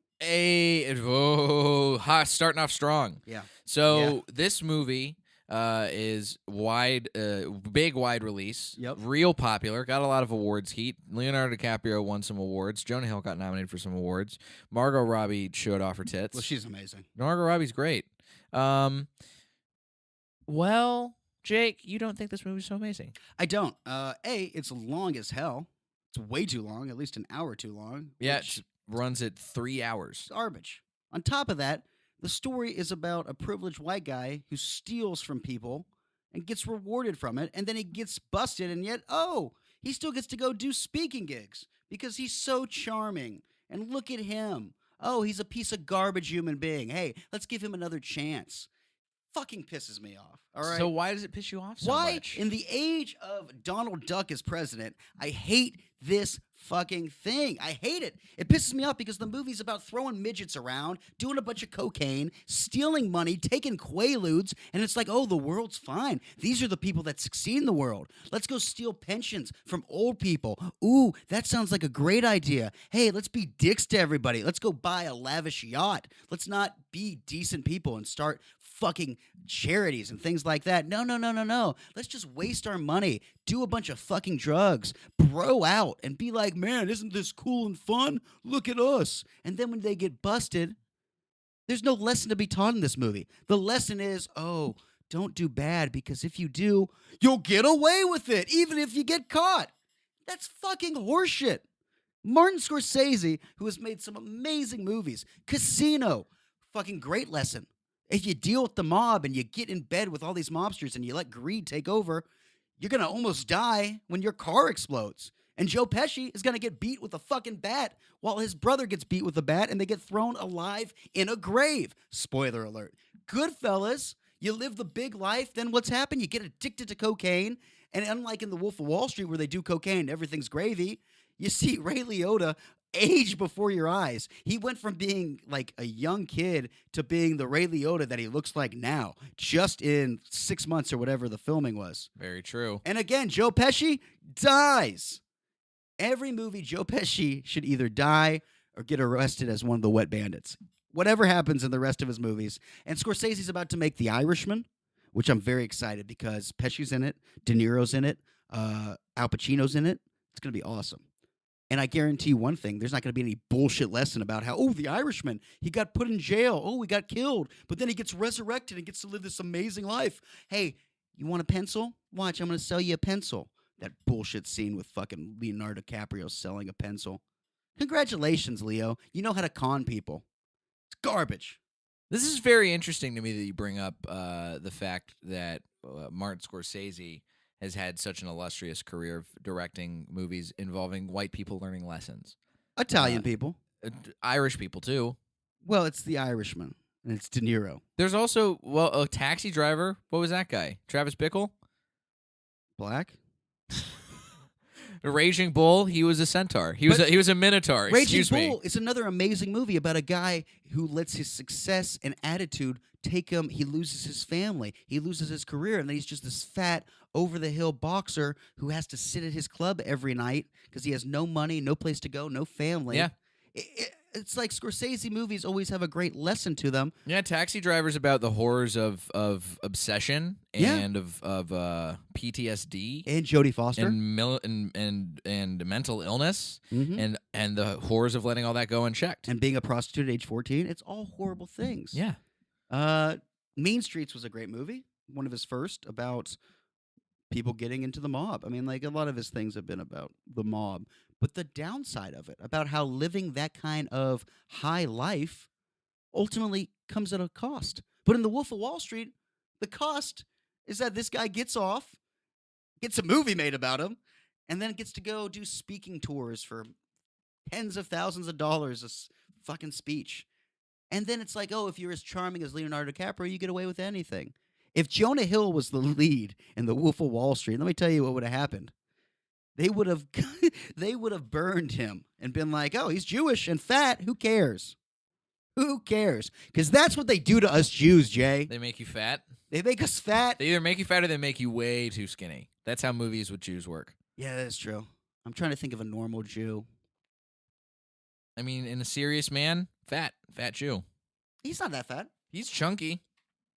Starting off strong. Yeah. So this movie is wide release. Yep. Real popular. Got a lot of awards heat. Leonardo DiCaprio won some awards. Jonah Hill got nominated for some awards. Margot Robbie showed off her tits. Well, she's amazing. Margot Robbie's great. Well, Jake, you don't think this movie's so amazing? I don't. It's long as hell. It's way too long, at least an hour too long. Yeah, it runs at 3 hours. Garbage. On top of that, the story is about a privileged white guy who steals from people and gets rewarded from it, and then he gets busted, and yet, he still gets to go do speaking gigs because he's so charming. And look at him. Oh, he's a piece of garbage human being. Hey, let's give him another chance. Fucking pisses me off. All right. So why does it piss you off so much? In the age of Donald Duck as president, I hate this fucking thing. I hate it. It pisses me off because the movie's about throwing midgets around, doing a bunch of cocaine, stealing money, taking quaaludes, and it's like, the world's fine. These are the people that succeed in the world. Let's go steal pensions from old people. Ooh, that sounds like a great idea. Hey, let's be dicks to everybody. Let's go buy a lavish yacht. Let's not be decent people and start fucking charities and things like that. No. Let's just waste our money, do a bunch of fucking drugs, bro out, and be like, man, isn't this cool and fun? Look at us. And then when they get busted, there's no lesson to be taught in this movie. The lesson is, don't do bad, because if you do, you'll get away with it, even if you get caught. That's fucking horseshit. Martin Scorsese, who has made some amazing movies, Casino, fucking great lesson. If you deal with the mob and you get in bed with all these mobsters and you let greed take over, you're going to almost die when your car explodes. And Joe Pesci is going to get beat with a fucking bat while his brother gets beat with a bat and they get thrown alive in a grave. Spoiler alert. Goodfellas, you live the big life, then what's happened? You get addicted to cocaine. And unlike in The Wolf of Wall Street where they do cocaine and everything's gravy, you see Ray Liotta age before your eyes. He went from being like a young kid to being the Ray Liotta that he looks like now, just in 6 months or whatever the filming was. Very true. And again, Joe Pesci dies. Every movie, Joe Pesci should either die or get arrested as one of the wet bandits. Whatever happens in the rest of his movies. And Scorsese's about to make The Irishman, which I'm very excited because Pesci's in it, De Niro's in it, Al Pacino's in it. It's going to be awesome. And I guarantee you one thing, there's not going to be any bullshit lesson about how, the Irishman, he got put in jail. He got killed. But then he gets resurrected and gets to live this amazing life. Hey, you want a pencil? Watch, I'm going to sell you a pencil. That bullshit scene with fucking Leonardo DiCaprio selling a pencil. Congratulations, Leo. You know how to con people. It's garbage. This is very interesting to me that you bring up the fact that Martin Scorsese has had such an illustrious career of directing movies involving white people learning lessons. Italian people. Irish people, too. Well, it's The Irishman, and it's De Niro. There's also, a Taxi Driver. What was that guy? Travis Bickle? Black? The Raging Bull, he was a centaur. He was a minotaur. Raging Bull is another amazing movie about a guy who lets his success and attitude take him. He loses his family. He loses his career, and then he's just this fat, over-the-hill boxer who has to sit at his club every night because he has no money, no place to go, no family. Yeah. it's like Scorsese movies always have a great lesson to them. Yeah, Taxi Driver's about the horrors of obsession Yeah. and of PTSD And Jodie Foster. and mental illness Mhm. and the horrors of letting all that go unchecked. And being a prostitute at age 14. It's all horrible things. Yeah. Mean Streets was a great movie. One of his first, about people getting into the mob. I mean, like, a lot of his things have been about the mob. But the downside of it, about how living that kind of high life ultimately comes at a cost. But in The Wolf of Wall Street, the cost is that this guy gets off, gets a movie made about him, and then gets to go do speaking tours for tens of thousands of dollars a fucking speech. And then it's like, oh, if you're as charming as Leonardo DiCaprio, you get away with anything. If Jonah Hill was the lead in The Wolf of Wall Street, let me tell you what would have happened. They would have burned him and been like, oh, he's Jewish and fat. Who cares? Who cares? Because that's what they do to us Jews, Jay. They make you fat. They make us fat. They either make you fat or they make you way too skinny. That's how movies with Jews work. Yeah, that's true. I'm trying to think of a normal Jew. I mean, in A Serious Man, fat Jew. He's not that fat, He's chunky.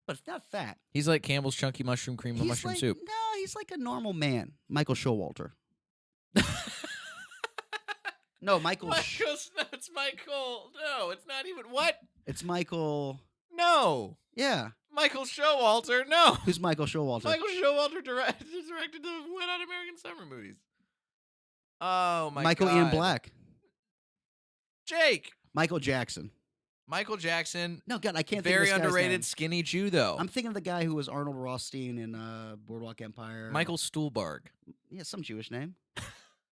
but not fat. He's like Campbell's chunky mushroom cream and mushroom like, soup. No, he's like a normal man. Michael Showalter. No, Michael. It's Michael. No, it's not even what? It's Michael. No, Yeah. Michael Showalter. No, Who's Michael Showalter? Michael Showalter directed the Wet Hot American Summer movies. Oh my Michael God. Ian Black. Jake. Michael Jackson. Michael Jackson. No, God, I can't think of Very this guy's underrated name. skinny Jew though. I'm thinking of the guy who was Arnold Rothstein in Boardwalk Empire. Michael Stuhlbarg. Yeah, some Jewish name.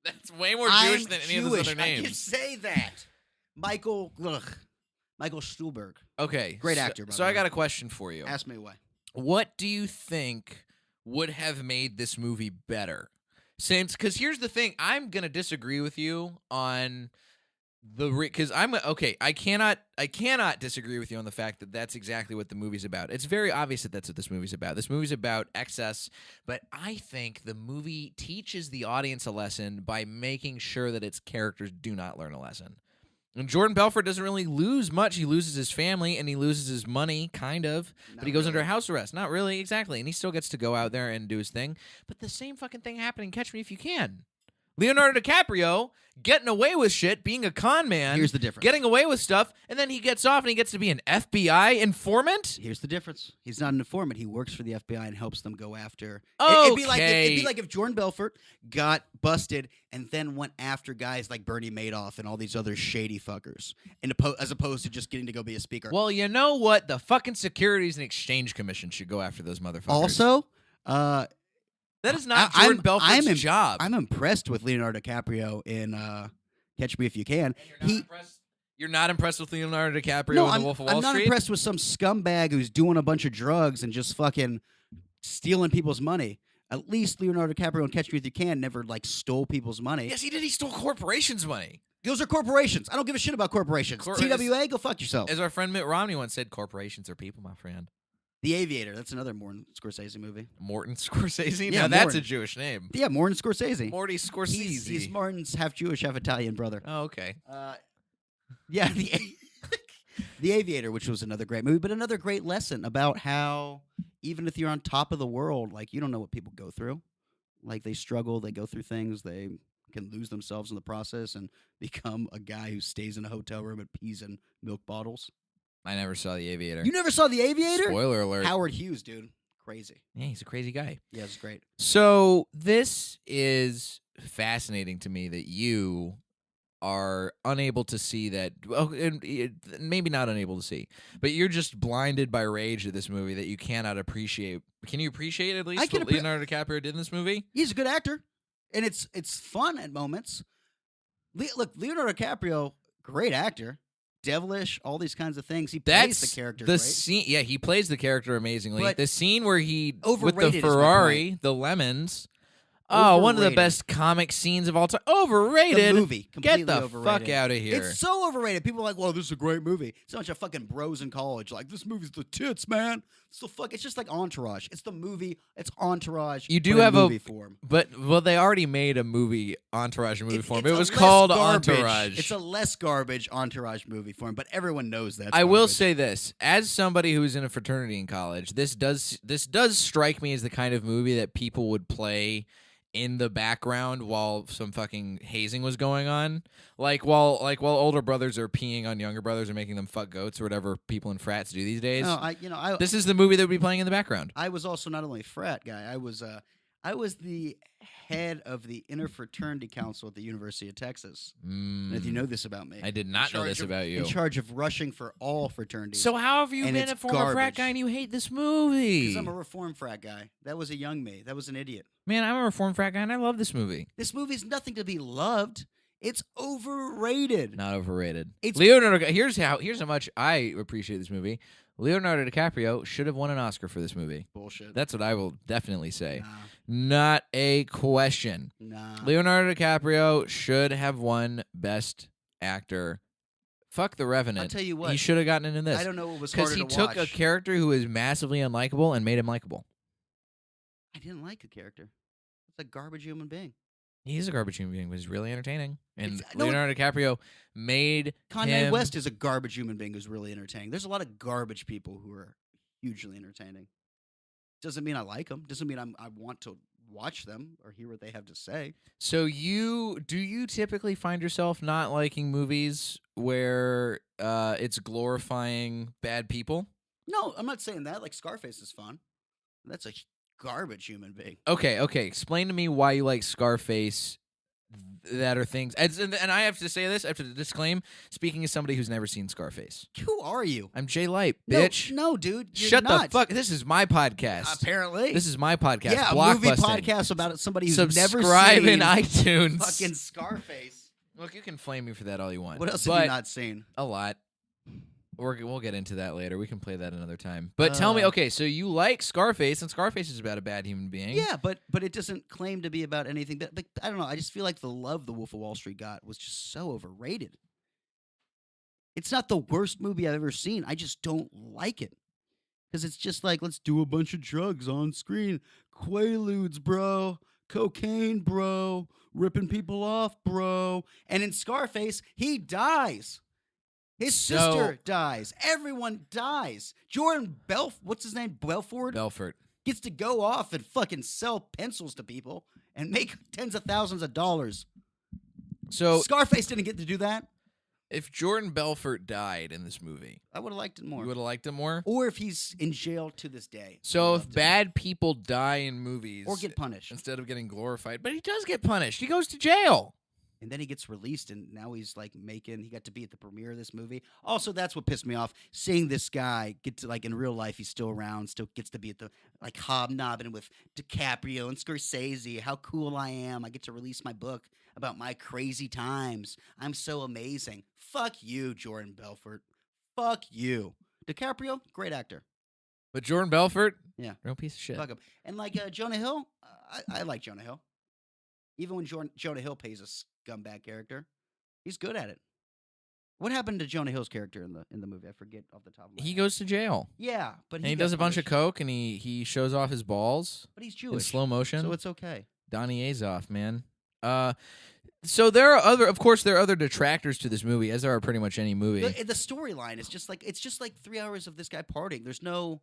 That's way more Jewish I'm than any of Jewish. those other I can names. say that. Michael Stuhlbarg. Okay. Great actor, by So the I way. got a question for you. Ask me why. What do you think would have made this movie better? Because here's the thing, I'm gonna disagree with you on because I cannot disagree with you on the fact that that's exactly what the movie's about. It's very obvious that that's what this movie's about. This movie's about excess, but I think the movie teaches the audience a lesson by making sure that its characters do not learn a lesson. And Jordan Belfort doesn't really lose much. He loses his family and he loses his money, kind of. But he goes under house arrest. Not really, exactly. And he still gets to go out there and do his thing. But the same fucking thing happened in Catch Me If You Can. Leonardo DiCaprio getting away with shit, being a con man. Here's the difference. Getting away with stuff, and then he gets off and he gets to be an FBI informant? Here's the difference. He's not an informant. He works for the FBI and helps them go after. Okay. It'd be like if Jordan Belfort got busted and then went after guys like Bernie Madoff and all these other shady fuckers, as opposed to just getting to go be a speaker. Well, you know what? The fucking Securities and Exchange Commission should go after those motherfuckers. Also, that is not Jordan Belfort's job. I'm impressed with Leonardo DiCaprio in Catch Me If You Can. You're not impressed with Leonardo DiCaprio No, in The Wolf of Wall I'm not Street? impressed with some scumbag who's doing a bunch of drugs and just fucking stealing people's money. At least Leonardo DiCaprio in Catch Me If You Can never stole people's money. Yes, he did. He stole corporations' money. Those are corporations. I don't give a shit about corporations. TWA, go fuck yourself. As our friend Mitt Romney once said, corporations are people, my friend. The Aviator. That's another Morton Scorsese movie. Morton Scorsese? Yeah, now that's Morton. a Jewish name. Yeah, Morton Scorsese. Morty Scorsese. He's Martin's half Jewish, half Italian brother. Oh, okay. Yeah, The Aviator, which was another great movie, but another great lesson about how even if you're on top of the world, like, you don't know what people go through. Like, they struggle, they go through things, they can lose themselves in the process and become a guy who stays in a hotel room and pees in milk bottles. I never saw The Aviator. You never saw The Aviator? Spoiler alert. Howard Hughes, dude. Crazy. Yeah, he's a crazy guy. Yeah, it's great. So this is fascinating to me that you are unable to see that. Well, maybe not unable to see, but you're just blinded by rage at this movie that you cannot appreciate. Can you appreciate at least what Leonardo DiCaprio did in this movie? He's a good actor, and it's fun at moments. Look, Leonardo DiCaprio, great actor. Devilish, all these kinds of things. He plays the character great. Scene. Yeah, he plays the character amazingly. But the scene where he with overrated the is my Ferrari, the lemons. Oh, one of the Overrated. best comic scenes of all time. Overrated. The movie, completely Get the overrated. fuck out of here. It's so overrated. People are like, "Well, this is a great movie." It's a bunch of fucking bros in college. Like, this movie's the tits, man. It's the fuck. It's just like Entourage. It's the movie. It's Entourage. You do but in have movie form. well, they already made a movie, Entourage movie form. It's It a was less called garbage. Entourage. It's a less garbage Entourage movie form, but everyone knows that. I will say this: as somebody who was in a fraternity in college, this does strike me as the kind of movie that people would play in the background while some fucking hazing was going on, while older brothers are peeing on younger brothers or making them fuck goats or whatever people in frats do these days. No, This is the movie that would be playing in the background. I was also not only a frat guy. I was the head of the interfraternity council at the University of Texas. And if you know this about me, I did not know this about you. In charge of rushing for all fraternities. So how have you And been it's a former frat garbage. guy and you hate this movie? Because I'm a reform frat guy. That was a young me. That was an idiot. Man, I'm a reformed frat guy and I love this movie. This movie's nothing to be loved. It's overrated. Not overrated. It's- Leonardo. Here's how much I appreciate this movie. Leonardo DiCaprio should have won an Oscar for this movie. Bullshit. That's what I will definitely say. Nah. Not a question. Nah. Leonardo DiCaprio should have won Best Actor. Fuck The Revenant. I'll tell you what. He should have gotten into this. I don't know what was Because harder he to took watch. a character who was massively unlikable and made him likable. I didn't like the character. It's a garbage human being. He's a garbage human being, but he's really entertaining. And It's- no, Leonardo DiCaprio made Kanye him... West is a garbage human being who's really entertaining. There's a lot of garbage people who are hugely entertaining. Doesn't mean I like them. Doesn't mean I want to watch them or hear what they have to say. So do you typically find yourself not liking movies where it's glorifying bad people? No, I'm not saying that. Like, Scarface is fun. That's a garbage human being. Okay. Explain to me why you like Scarface. That are things, and I have to say this. I have to disclaim. Speaking as somebody who's never seen Scarface, Who are you? I'm Jay Light, bitch. No, dude. You're Shut not. the fuck. This is my podcast. Apparently. This is my podcast. yeah, a movie Blockbusting. podcast about somebody who's Subscribe never seen in iTunes. fucking Scarface. Look, you can flame me for that all you want. What else but have you not seen? A lot. We'll get into that later. We can play that another time. But tell me, okay, so you like Scarface, and Scarface is about a bad human being. Yeah, but it doesn't claim to be about anything. But I don't know. I just feel like the love the Wolf of Wall Street got was just so overrated. It's not the worst movie I've ever seen. I just don't like it. Because it's just like, let's do a bunch of drugs on screen. Quaaludes, bro. Cocaine, bro. Ripping people off, bro. And in Scarface, he dies. His sister dies. Everyone dies. Jordan what's his name? Belfort? Belfort. Gets to go off and fucking sell pencils to people and make tens of thousands of dollars. So Scarface didn't get to do that. if Jordan Belfort died in this movie, I would have liked it more. you would have liked him more? Or if he's in jail to this day. So I'd if love to. bad people die in movies Or get punished. instead of getting glorified, but he does get punished. He goes to jail. And then he gets released, and now he's like he got to be at the premiere of this movie. Also, that's what pissed me off. Seeing this guy get to, like, in real life, he's still around, still gets to be at the, like, hobnobbing with DiCaprio and Scorsese. How cool I am. I get to release my book about my crazy times. I'm so amazing. Fuck you, Jordan Belfort. Fuck you. DiCaprio, great actor. But Jordan Belfort, Yeah. real piece of shit. Fuck him. And, like, Jonah Hill, I like Jonah Hill. Even when Jonah Hill plays a scumbag character, he's good at it. What happened to Jonah Hill's character in the movie? I forget off the top of my He head. goes to jail. Yeah, but And he got does a bunch of punished. coke, and he shows off his balls But he's in Jewish, slow motion. so it's okay. Donnie Azoff, man. So there are other detractors to this movie, as there are pretty much any movie. The storyline is just like 3 hours of this guy partying. There's no,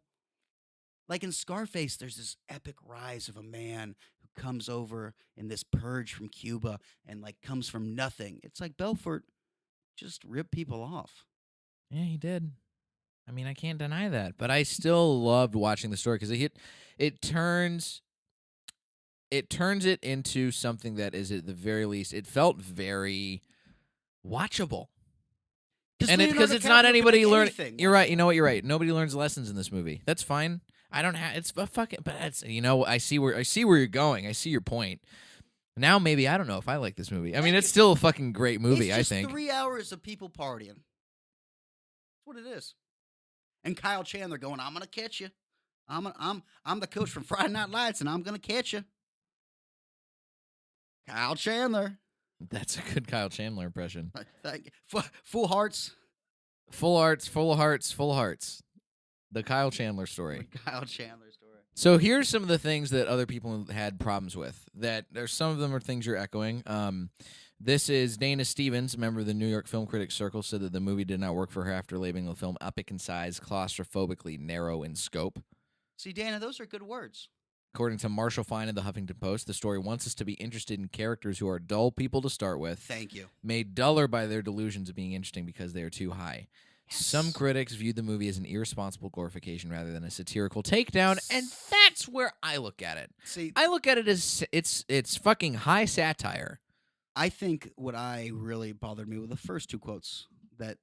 like in Scarface, there's this epic rise of a man who comes over in this purge from Cuba and like comes from nothing. It's like Belfort just ripped people off. Yeah, he did. I mean, I can't deny that, but I still loved watching the story because it turns it into something that is, at the very least, it felt very watchable. And because it's not anybody learning. You're right. You know what? You're right. Nobody learns lessons in this movie. That's fine. I don't have. It's a fucking. But it's, I see where you're going. I see your point. Now maybe I don't know if I like this movie. I mean, it's still a fucking great movie. It's just I think. 3 hours of people partying. That's what it is. And Kyle Chandler going, "I'm gonna catch you. I'm the coach from Friday Night Lights, and I'm gonna catch you." Kyle Chandler. That's a good Kyle Chandler impression. Thank you. Full Hearts. Full hearts, full of hearts, full of hearts. The Kyle Chandler story. The Kyle Chandler story. So here's some of the things that other people had problems with. That there's some of them are things you're echoing. This is Dana Stevens, a member of the New York Film Critics Circle, said that the movie did not work for her after labeling the film epic in size, claustrophobically narrow in scope. See, Dana, those are good words. According to Marshall Fine of the Huffington Post, the story wants us to be interested in characters who are dull people to start with. Thank you. Made duller by their delusions of being interesting because they are too high. Yes. Some critics viewed the movie as an irresponsible glorification rather than a satirical takedown, and that's where I look at it. See, I look at it as it's fucking high satire. I think what I really bothered me were the first two quotes that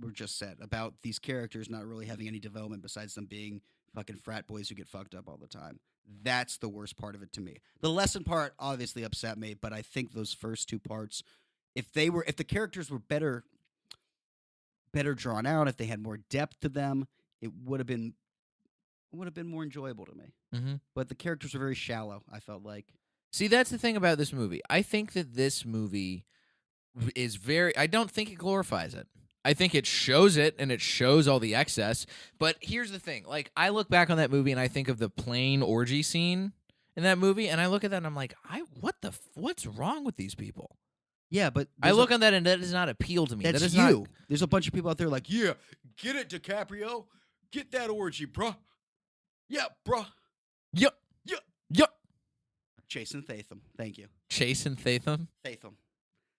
were just said about these characters not really having any development besides them being fucking frat boys who get fucked up all the time. That's the worst part of it to me. The lesson part obviously upset me, but I think those first two parts, if the characters were better drawn out, if they had more depth to them, it would have been more enjoyable to me. Mm-hmm. But the characters are very shallow, I felt like. See, that's the thing about this movie. I think that this movie is I don't think it glorifies it. I think it shows it, and it shows all the excess. But here's the thing. Like, I look back on that movie, and I think of the plane orgy scene in that movie, and I look at that, and I'm like, what's wrong with these people? Yeah, but I look on that, and that does not appeal to me. That's that is you. Not... There's a bunch of people out there like, yeah, get it, DiCaprio. Get that orgy, bruh. Yeah, bruh. Yup. Jason Statham. Thank you. Jason Statham?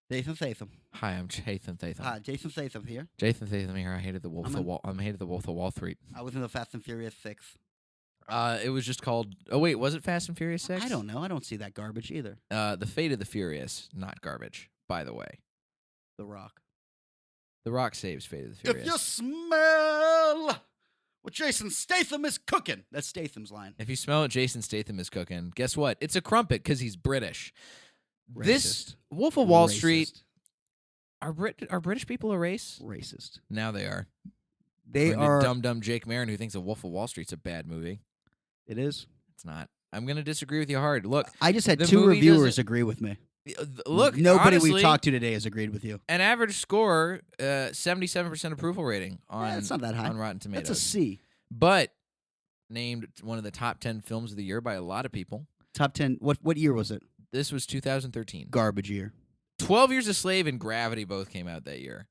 Jason Statham. Hi, I'm Jason Statham. Hi, Jason Statham here. Jason Statham here. I hated the Wolf of Wall. I hated the Wolf of Wall Street. I was in the Fast and Furious 6. It was just called. Oh wait, was it Fast and Furious 6? I don't know. I don't see that garbage either. The Fate of the Furious, not garbage. By the way, The Rock. The Rock saves Fate of the Furious. If you smell what Jason Statham is cooking, that's Statham's line. If you smell what Jason Statham is cooking, guess what? It's a crumpet because he's British. Racist. This Wolf of Wall Racist. Street. Are British people a race? Racist. Now they are. They According are. to dumb Jake Marin, who thinks The Wolf of Wall Street's a bad movie. It is. It's not. I'm going to didisagree with you hard. Look, I just had the two movie reviewers doesn't- agree with me. Look, Nobody honestly, we've talked to today has agreed with you. an average score, 77% approval rating on. It's not that high. On Rotten Tomatoes. That's a C. But named one of the top 10 films of the year by a lot of people. Top 10. What year was it? This was 2013. Garbage year. 12 Years a Slave and Gravity both came out that year.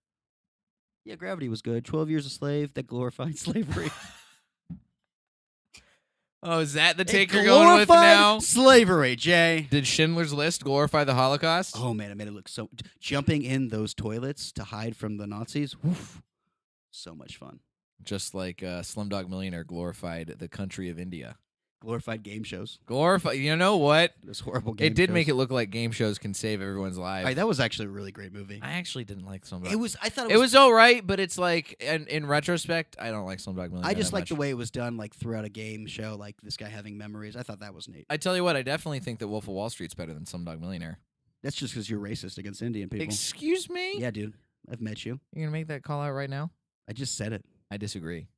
Yeah, Gravity was good. 12 Years a Slave that glorified slavery. Oh, is that the take It you're going with glorified now? Slavery, Jay. Did Schindler's List glorify the Holocaust? Oh man, it made it look so. Jumping in those toilets to hide from the Nazis. Woof, so much fun. Just like Slumdog Millionaire glorified the country of India. Glorified game shows. You know what? Those horrible game It did shows. make it look like game shows can save everyone's All life. right, that was actually a really great movie. I actually didn't like Slumdog. It was. I thought It was all right, but it's like, in retrospect, I don't like Slumdog Millionaire. I just that like the much. way it was done, like throughout a game show, like this guy having memories. I thought that was neat. I tell you what, I definitely think that Wolf of Wall Street's better than Slumdog Millionaire. That's just because you're racist against Indian people. Excuse me? Yeah, dude. I've met you. You're going to make that call out right now? I just said it. I disagree.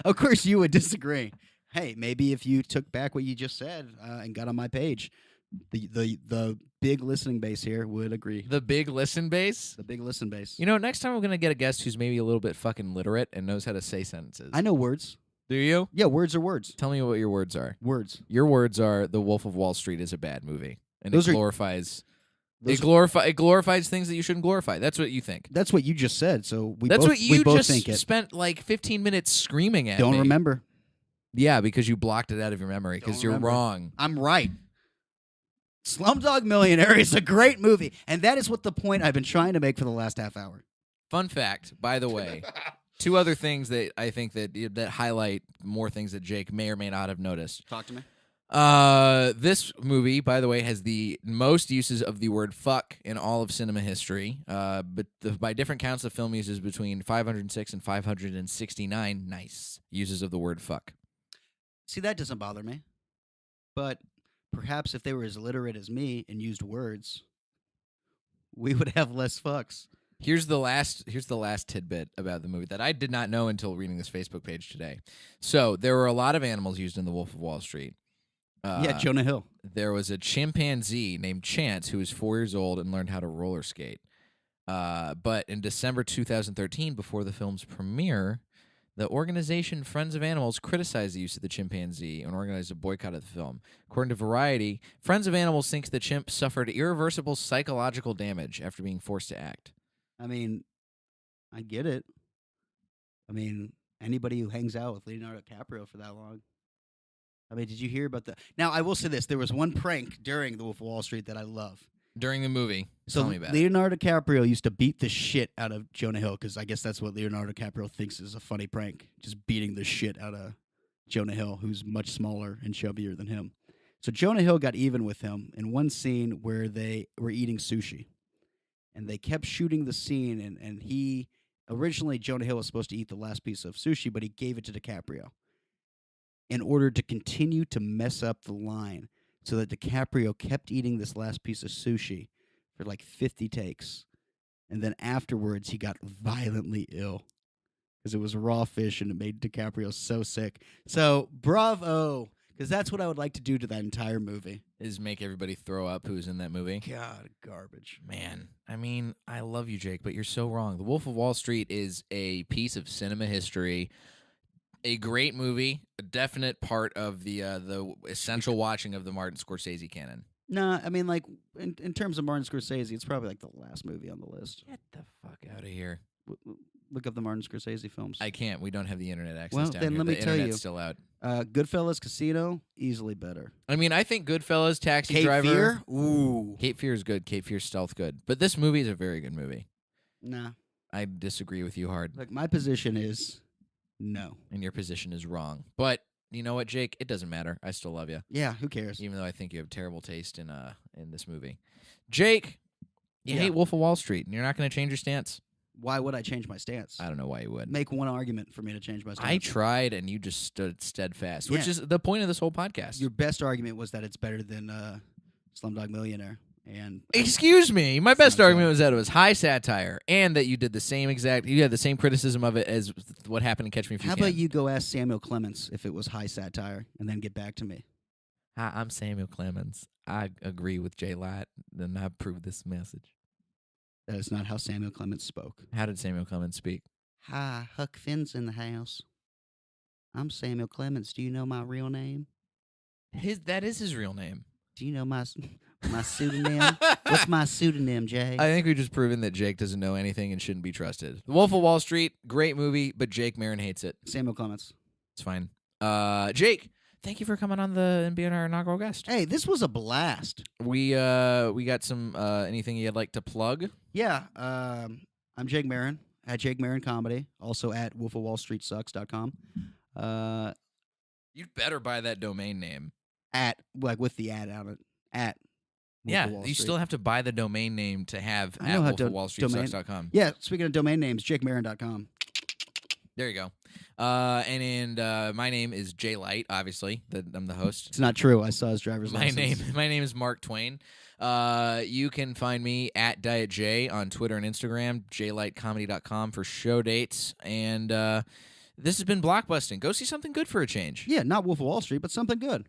Of course, you would disagree. Hey, maybe if you took back what you just said and got on my page, the big listening base here would agree. The big listen base? The big listen base. You know, next time we're going to get a guest who's maybe a little bit fucking literate and knows how to say sentences. I know words. Do you? Yeah, words are words. Tell me what your words are. Words. Your words are The Wolf of Wall Street is a bad movie. And Those it are- glorifies... those It glorifies things that you shouldn't glorify. That's what you think. That's what you just said. So we That's both, what you we both just think it. spent like 15 minutes screaming at Don't me. remember. Yeah, because you blocked it out of your memory because Don't you're remember. wrong. I'm right. Slumdog Millionaire is a great movie, and that is what the point I've been trying to make for the last half hour. Fun fact, by the way, two other things that I think that highlight more things that Jake may or may not have noticed. Talk to me. This movie, by the way, has the most uses of the word fuck in all of cinema history. But by different counts, the film uses between 506 and 569 nice uses of the word fuck. See, that doesn't bother me. But perhaps if they were as literate as me and used words, we would have less fucks. Here's the last tidbit about the movie that I did not know until reading this Facebook page today. So there were a lot of animals used in The Wolf of Wall Street. Yeah, Jonah Hill. There was a chimpanzee named Chance who was 4 years old and learned how to roller skate. But in December 2013, before the film's premiere, the organization Friends of Animals criticized the use of the chimpanzee and organized a boycott of the film. According to Variety, Friends of Animals thinks the chimp suffered irreversible psychological damage after being forced to act. I mean, I get it. I mean, anybody who hangs out with Leonardo DiCaprio for that long. I mean, did you hear about the... Now, I will say this. There was one prank during The Wolf of Wall Street that I love. During the movie. So Tell me about it. Leonardo DiCaprio used to beat the shit out of Jonah Hill because I guess that's what Leonardo DiCaprio thinks is a funny prank, just beating the shit out of Jonah Hill, who's much smaller and chubbier than him. So Jonah Hill got even with him in one scene where they were eating sushi, and they kept shooting the scene, and he originally Jonah Hill was supposed to eat the last piece of sushi, but he gave it to DiCaprio in order to continue to mess up the line. So that DiCaprio kept eating this last piece of sushi for like 50 takes. And then afterwards, he got violently ill because it was raw fish and it made DiCaprio so sick. So, bravo, because that's what I would like to do to that entire movie. Is make everybody throw up who's in that movie. God, garbage. Man, I mean, I love you, Jake, but you're so wrong. The Wolf of Wall Street is a piece of cinema history. A great movie, a definite part of the essential watching of the Martin Scorsese canon. Nah, I mean, like, in terms of Martin Scorsese, it's probably like the last movie on the list. Get the fuck out of here. Look up the Martin Scorsese films. I can't. We don't have the internet access Well, down then here. let me The tell you. internet's still out. Goodfellas, Casino, easily better. I mean, I think Goodfellas, Taxi Cape Driver. Fear? Ooh. Cape Fear is good. Cape Fear's stealth good. But this movie is a very good movie. Nah. I disagree with you hard. Look, my position is no. And your position is wrong. But you know what, Jake? It doesn't matter. I still love you. Yeah, who cares? Even though I think you have terrible taste in this movie. Jake, you Yeah. hate Wolf of Wall Street, and you're not going to change your stance? Why would I change my stance? I don't know why you would. Make one argument for me to change my stance. I tried, and you just stood steadfast, which Yeah. is the point of this whole podcast. Your best argument was that it's better than Slumdog Millionaire. And Excuse me. My It's best not argument good. was that it was high satire, and that you did you had the same criticism of it as what happened in Catch Me If You how Can. about you go ask Samuel Clemens if it was high satire and then get back to me? Hi, I'm Samuel Clemens. I agree with Jay Light, and I approve this message. That is not how Samuel Clemens spoke. How did Samuel Clemens speak? Hi, Huck Finn's in the house. I'm Samuel Clemens. Do you know my real name? That is his real name. Do you know my pseudonym? What's my pseudonym, Jay? I think we've just proven that Jake doesn't know anything and shouldn't be trusted. The Wolf of Wall Street, great movie, but Jake Marin hates it. Samuel Clemens. It's fine. Jake, thank you for coming on and being our inaugural guest. Hey, this was a blast. We got some anything you'd like to plug? Yeah, I'm Jake Marin at Jake Marin Comedy, also at wolfofwallstreetsucks.com. You'd better buy that domain name. At, like, with the ad on it, at Wolf Yeah, of Wall you Street. still have to buy the domain name to have I know at how wolfofwallstreetsucks.com. Yeah, speaking of domain names, jakemarin.com. There you go. And my name is Jay Light, obviously. I'm the host. It's not true. I saw his driver's My license. name is Mark Twain. You can find me at Diet J on Twitter and Instagram, jlightcomedy.com for show dates. And this has been Blockbusting. Go see something good for a change. Yeah, not Wolf of Wall Street, but something good.